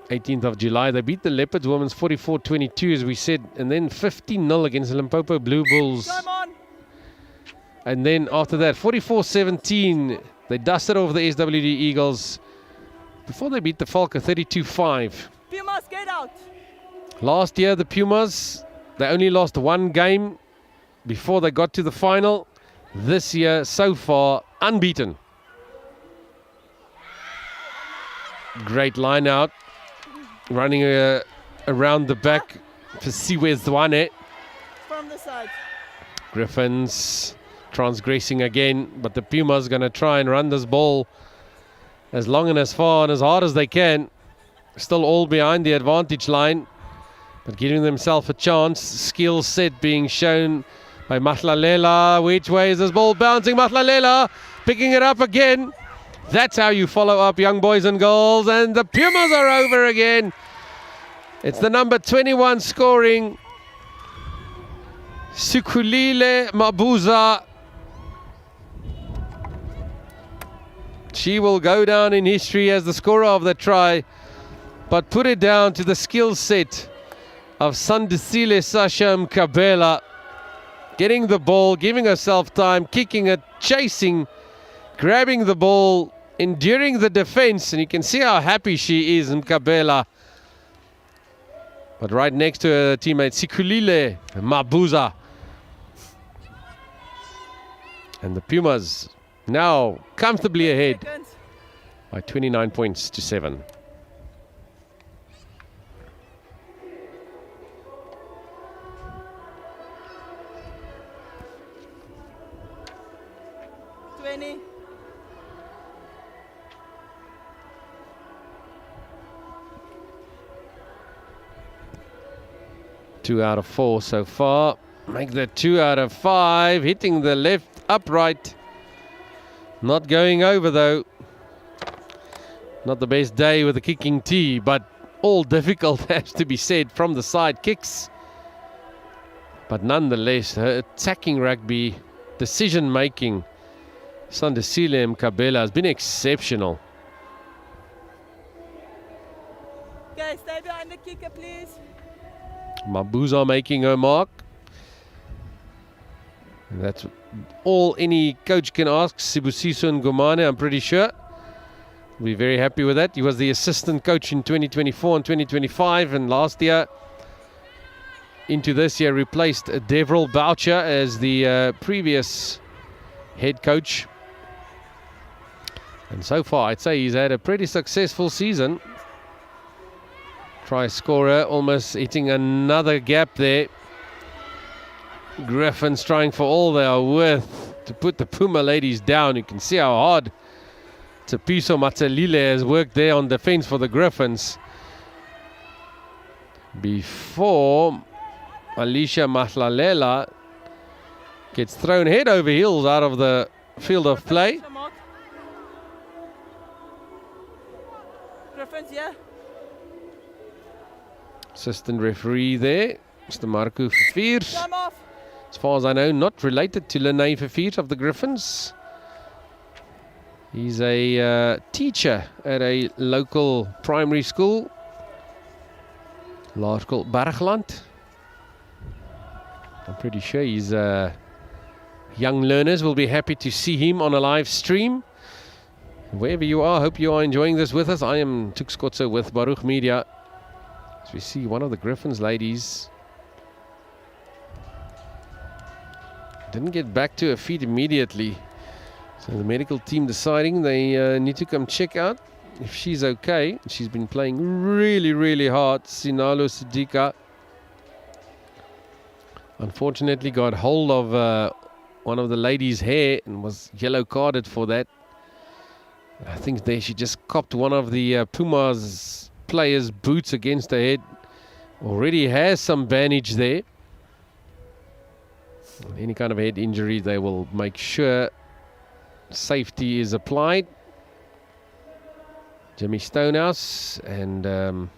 18th of July, they beat the Leopards Women's 44-22, as we said, and then 15-0 against the Limpopo Blue Bulls. Come on. And then after that, 44-17, they dusted over the SWD Eagles before they beat the Falca 32-5. Pumas, get out. Last year, the Pumas, they only lost one game before they got to the final. This year, so far, unbeaten. Great line out. Running around the back for Siwezwane. From the side. Griffons transgressing again, but the Pumas going to try and run this ball as long and as far and as hard as they can. Still all behind the advantage line, but giving themselves a chance. Skill set being shown by Mahlalela. Which way is this ball bouncing? Mahlalela picking it up again. That's how you follow up, young boys and girls. And the Pumas are over again. It's the number 21 scoring, Sikhulile Mabuza. She will go down in history as the scorer of the try, but put it down to the skill set of Sandisile Sasha Mbombela. Getting the ball, giving herself time, kicking it, chasing, grabbing the ball, enduring the defense, and you can see how happy she is, Mbombela. But right next to her teammate Sikhulile Mabuza. And the Pumas now comfortably ahead by 29 points to 7. Two out of 4 so far. Make that 2 out of 5. Hitting the left upright. Not going over though. Not the best day with the kicking tee, but all difficult has to be said from the side kicks. But nonetheless, her attacking rugby, decision making, Sandisile Mbombela has been exceptional. Okay, stay behind the kicker, please. Mabuza making her mark. And that's all any coach can ask. Sibusiso Ngumane, I'm pretty sure, will be very happy with that. He was the assistant coach in 2024 and 2025, and last year into this year replaced Devrel Boucher as the previous head coach. And so far, I'd say he's had a pretty successful season. Try scorer, almost hitting another gap there. Griffons trying for all they are worth to put the Puma ladies down. You can see how hard Tsepiso Matsalile has worked there on defense for the Griffons. Before Alicia Mahlalela gets thrown head over heels out of the field of play. Griffons, yeah. Assistant referee there, Mr. Marco Verviers. Come off. As far as I know, not related to Lene Verviers of the Griffons. He's a teacher at a local primary school, Laerskool Bergland. I'm pretty sure his young learners will be happy to see him on a live stream. Wherever you are, hope you are enjoying this with us. I am Tux Kotze with Baruch Media. As we see one of the Griffons ladies didn't get back to her feet immediately. So the medical team deciding they need to come check out if she's okay. She's been playing really, really hard. Sinalo Sidika unfortunately got hold of one of the ladies' hair and was yellow carded for that. I think there she just copped one of the Pumas players' boots against her head. Already has some bandage there. Any kind of head injury, they will make sure safety is applied. Jimmy Stonehouse and in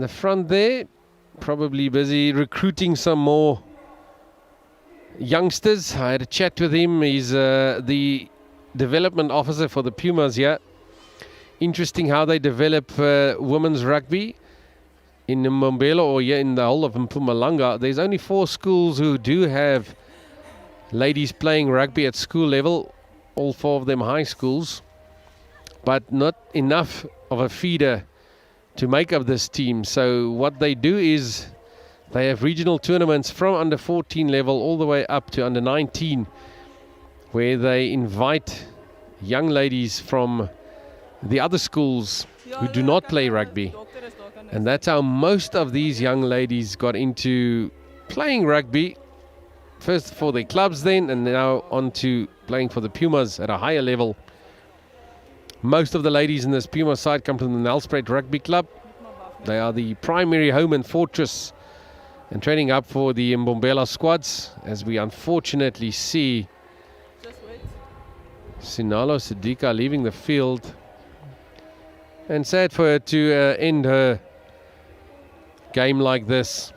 the front there, probably busy recruiting some more youngsters. I had a chat with him. He's the development officer for the Pumas here. Interesting how they develop women's rugby in Mbombela or here in the whole of Mpumalanga. There's only 4 schools who do have ladies playing rugby at school level, all 4 of them high schools, but not enough of a feeder to make up this team. So what they do is they have regional tournaments from under 14 level all the way up to under 19, where they invite young ladies from the other schools who do not play rugby. And that's how most of these young ladies got into playing rugby. First for their clubs then, and now on to playing for the Pumas at a higher level. Most of the ladies in this Puma side come from the Nelspruit Rugby Club. They are the primary home and fortress and training up for the Mbombela squads, as we unfortunately see Sinalo Siddiqa leaving the field. And sad for her to end her game like this.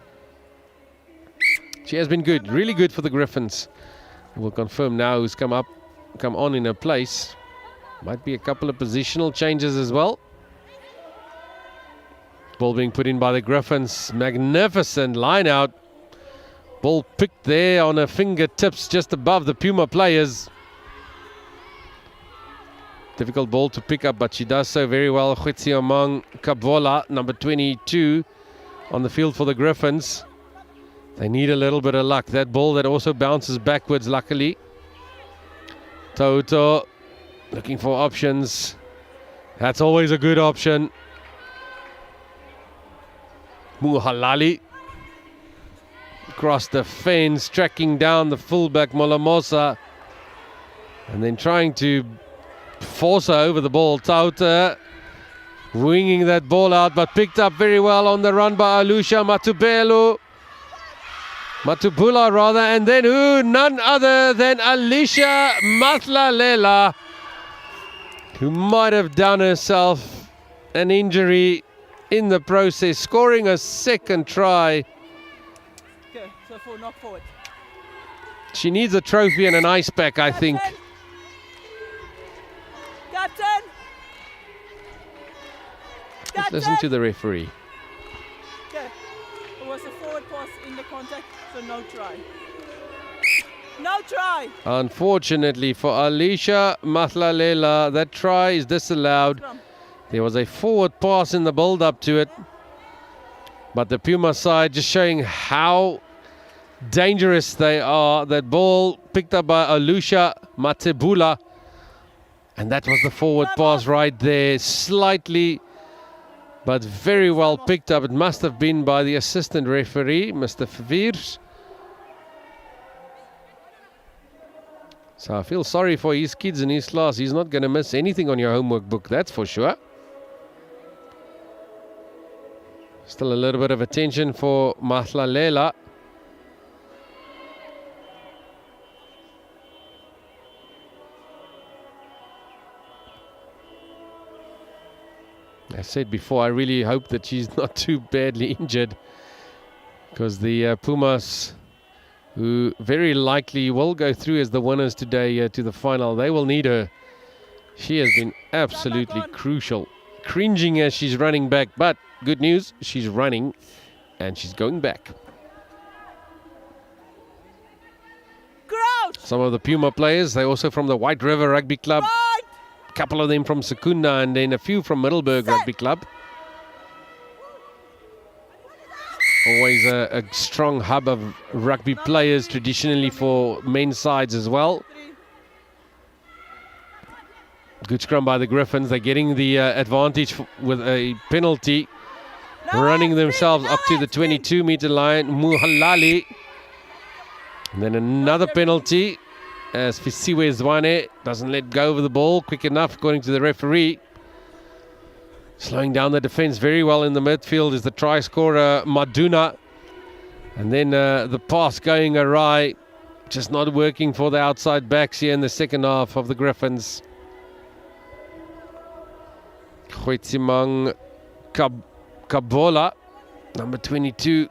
She has been good, really good for the Griffons. We'll confirm now who's come on in her place. Might be a couple of positional changes as well. Ball being put in by the Griffons. Magnificent line out. Ball picked there on her fingertips just above the Puma players. Difficult ball to pick up, but she does so very well. Khwetsiamang Kabvola, number 22, on the field for the Griffons. They need a little bit of luck. That ball that also bounces backwards, luckily. Toto looking for options. That's always a good option. Muhalali across the fence, tracking down the fullback Molamosa, and then trying to force her over the ball. Tauta winging that ball out, but picked up very well on the run by Alusha Matubula rather, and then none other than Alicia Matlalela, who might have done herself an injury in the process, scoring a second try. Okay, so for knock forward. She needs a trophy and an ice pack, I think. Captain! Let's listen to the referee. Okay, it was a forward pass in the contact, so no try. No try! Unfortunately for Alicia Matlalela, that try is disallowed. Scrum. There was a forward pass in the build-up to it. But the Puma side just showing how dangerous they are. That ball picked up by Alusha Matebula. And that was the forward pass right there. Slightly, but very well picked up. It must have been by the assistant referee, Mr. Verveers. So I feel sorry for his kids in his class. He's not going to miss anything on your homework book, that's for sure. Still a little bit of attention for Matlalela. I said before, I really hope that she's not too badly injured, because the Pumas, who very likely will go through as the winners today to the final, they will need her. She has been absolutely crucial. Cringing as she's running back, but good news, she's running and she's going back. Crouch! Some of the Puma players, they're also from the White River Rugby Club. Right! A couple of them from Secunda, and then a few from Middelburg Rugby Club. Always a strong hub of rugby players, traditionally for men's sides as well. Good scrum by the Griffons. They're getting the advantage with a penalty. Running themselves up to the 22-meter line. Muhalali And then another penalty as Fisiwe Zwane doesn't let go of the ball quick enough, according to the referee. Slowing down the defense very well in the midfield is the try scorer Maduna. And then the pass going awry, just not working for the outside backs here in the second half of the Griffons. Khweitsimang Kabola, number 22,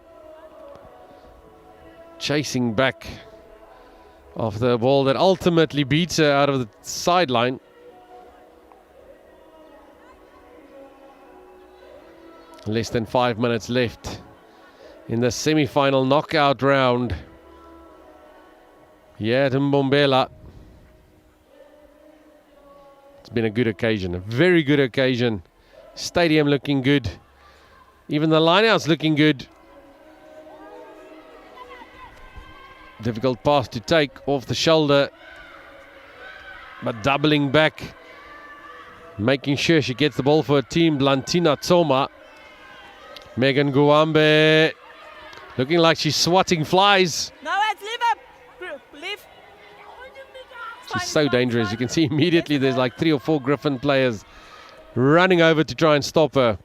chasing back of the ball that ultimately beats her out of the sideline. Less than 5 minutes left in the semi-final knockout round. Yeah, at Mbombela. It's been a good occasion, a very good occasion. Stadium looking good. Even the lineout's looking good. Difficult pass to take off the shoulder, but doubling back, making sure she gets the ball for her team. Blantina Tsoma. Megan Guambe looking like she's swatting flies. Now let's leave up. Leave. She's so dangerous. You can see immediately there's like 3 or 4 Griffon players running over to try and stop her.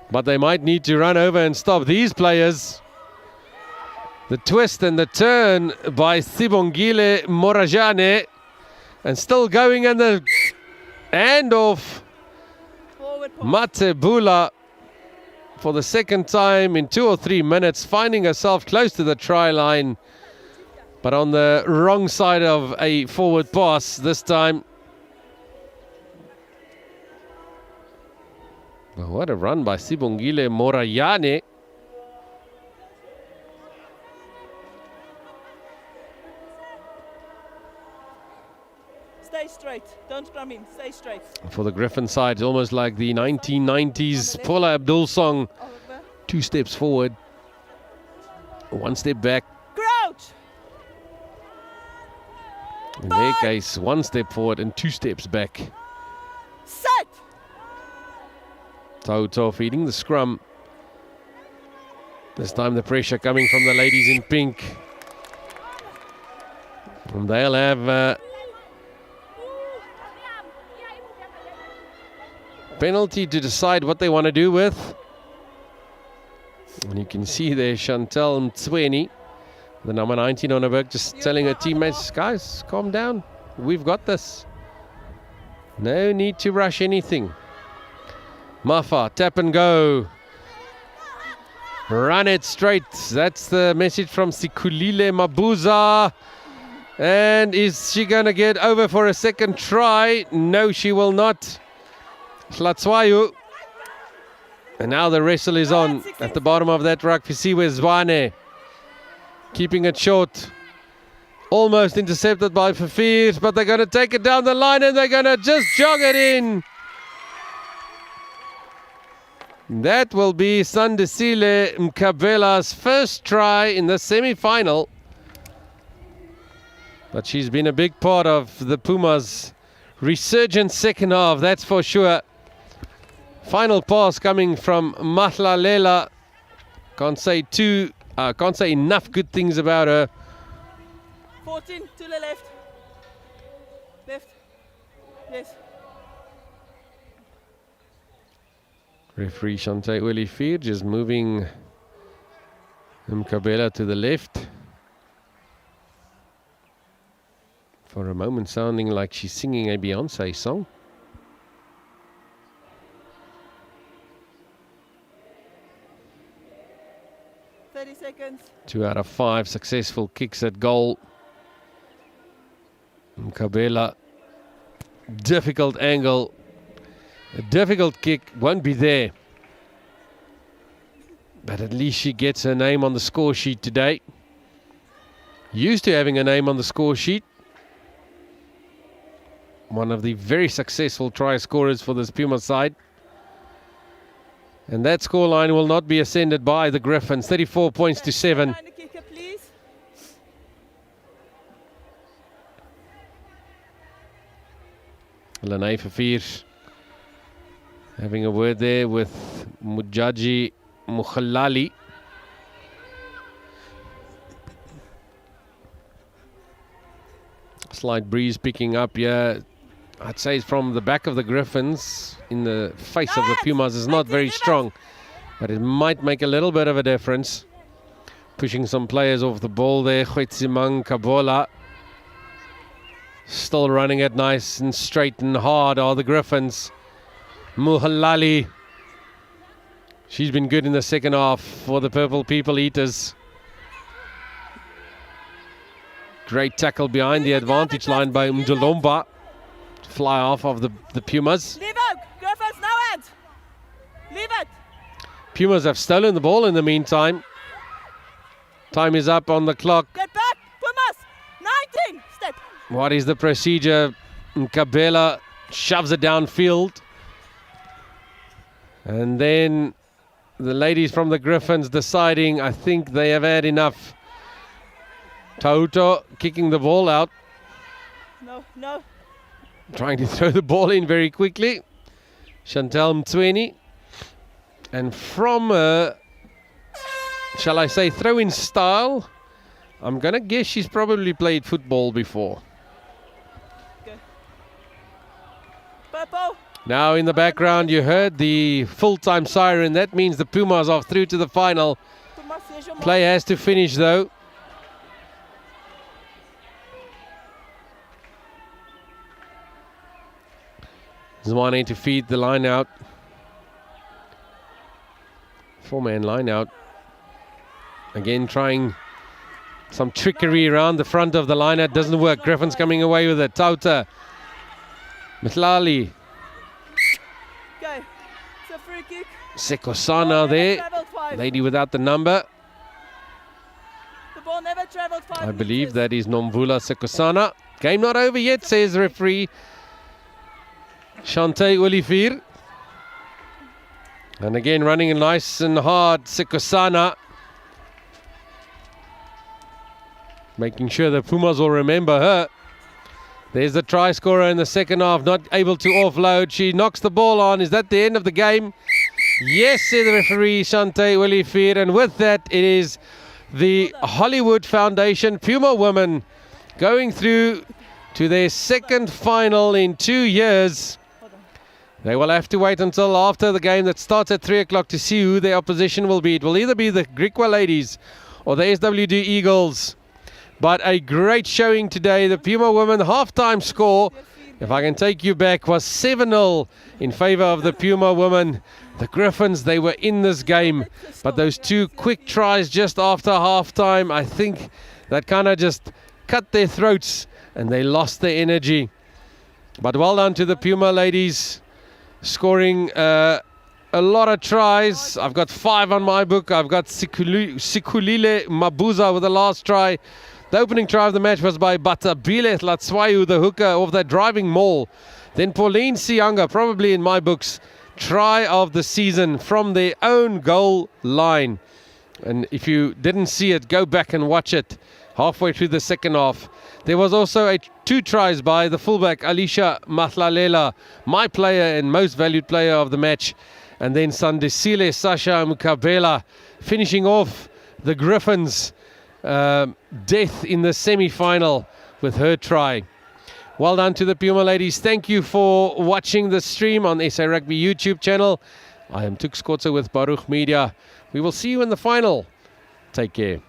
But they might need to run over and stop these players. The twist and the turn by Sibongile Morajane. And still going, and the handoff. Matebula for the second time in 2 or 3 minutes, finding herself close to the try line, but on the wrong side of a forward pass this time. Well, what a run by Sibongile Morajane. Stay straight. Don't scrum in. Stay straight. For the Griffon side, it's almost like the 1990s Paula Abdul song. 2 steps forward, 1 step back. Crouch. In their case, 1 step forward and 2 steps back. Set. Toto feeding the scrum. This time the pressure coming from the ladies in pink. And they'll have penalty to decide what they want to do with. And you can see there Chantal Mtsweni, the number 19 on her back, just telling her teammates, guys, calm down. We've got this. No need to rush anything. Mafa, tap and go. Run it straight. That's the message from Sikulile Mabuza. And is she going to get over for a second try? No, she will not. Hlatswayo. And now the wrestle is on at the bottom of that ruck. Fisiwe Zwane keeping it short. Almost intercepted by Fafir, but they're going to take it down the line and they're going to just jog it in. That will be Sandisile Mkabela's first try in the semi-final. But she's been a big part of the Pumas' resurgent second half, that's for sure. Final pass coming from Mahlalela. Can't say enough good things about her. 14 to the left. Left. Yes. Referee Shante Olifir just moving Mkabela to the left. For a moment sounding like she's singing a Beyonce song. Seconds. 2 out of 5 successful kicks at goal. Mkabela, difficult angle, a difficult kick, won't be there. But at least she gets her name on the score sheet today. Used to having a name on the score sheet. One of the very successful try scorers for this Puma side. And that scoreline will not be ascended by the Griffons. 34 points to 7. Lanai Fafir having a word there with Mujaji Mukhalali. Slight breeze picking up here. I'd say it's from the back of the Griffons in the face of the Pumas is not very strong, but it might make a little bit of a difference. Pushing some players off the ball there. Khwetsimang Kabola still running it nice and straight and hard are the Griffons. Muhalali, she's been good in the second half for the Purple People Eaters. Great tackle behind the advantage line by Mjolomba. Fly off of the Pumas. Leave out! Griffons, no hands! Leave it! Pumas have stolen the ball in the meantime. Time is up on the clock. Get back! Pumas! 19! Step! What is the procedure? Nkabela shoves it downfield. And then the ladies from the Griffons deciding, I think they have had enough. Tauto kicking the ball out. No, no. Trying to throw the ball in very quickly. Chantal Mtsweni. And from shall I say throw-in style, I'm going to guess she's probably played football before. Okay. Purple. Now in the background you heard the full-time siren. That means the Pumas are through to the final. Pumas, here's your Play has to finish though. Zwane to feed the line out. Four-man line out. Again trying some trickery around the front of the line out. Doesn't work. Griffons coming away with it. Tauta. Mhlali. Okay, it's a free kick. Sekosana there. Travelled 5. Lady without the number. The ball never travelled 5 I believe meters. that is Nomvula Sekosana. Game not over yet, says the referee. Shante Olivier. And again running nice and hard, Sekosana. Making sure the Pumas will remember her. There's the try scorer in the second half, not able to offload. She knocks the ball on. Is that the end of the game? Yes, said the referee, Shante Olivier. And with that, it is the Hollywood Foundation Puma women going through to their second final in 2 years. They will have to wait until after the game that starts at 3 o'clock to see who their opposition will be. It will either be the Griqua ladies or the SWD Eagles. But a great showing today. The Puma women half-time score, if I can take you back, was 7-0 in favor of the Puma women. The Griffons, they were in this game. But those two quick tries just after half-time, I think that kind of just cut their throats and they lost their energy. But well done to the Puma ladies. Scoring a lot of tries. I've got 5 on my book. I've got Sikulile Mabuza with the last try. The opening try of the match was by Batabile Latswayu, the hooker of that driving maul. Then Pauline Sianga, probably in my books, try of the season from their own goal line. And if you didn't see it, go back and watch it halfway through the second half. There was also 2 tries by the fullback Alicia Matlalela, my player and most valued player of the match. And then Sandisile Sasha Mukabela finishing off the Griffons' death in the semi-final with her try. Well done to the Puma ladies. Thank you for watching the stream on SA Rugby YouTube channel. I am Tuk Skotze with Baruch Media. We will see you in the final. Take care.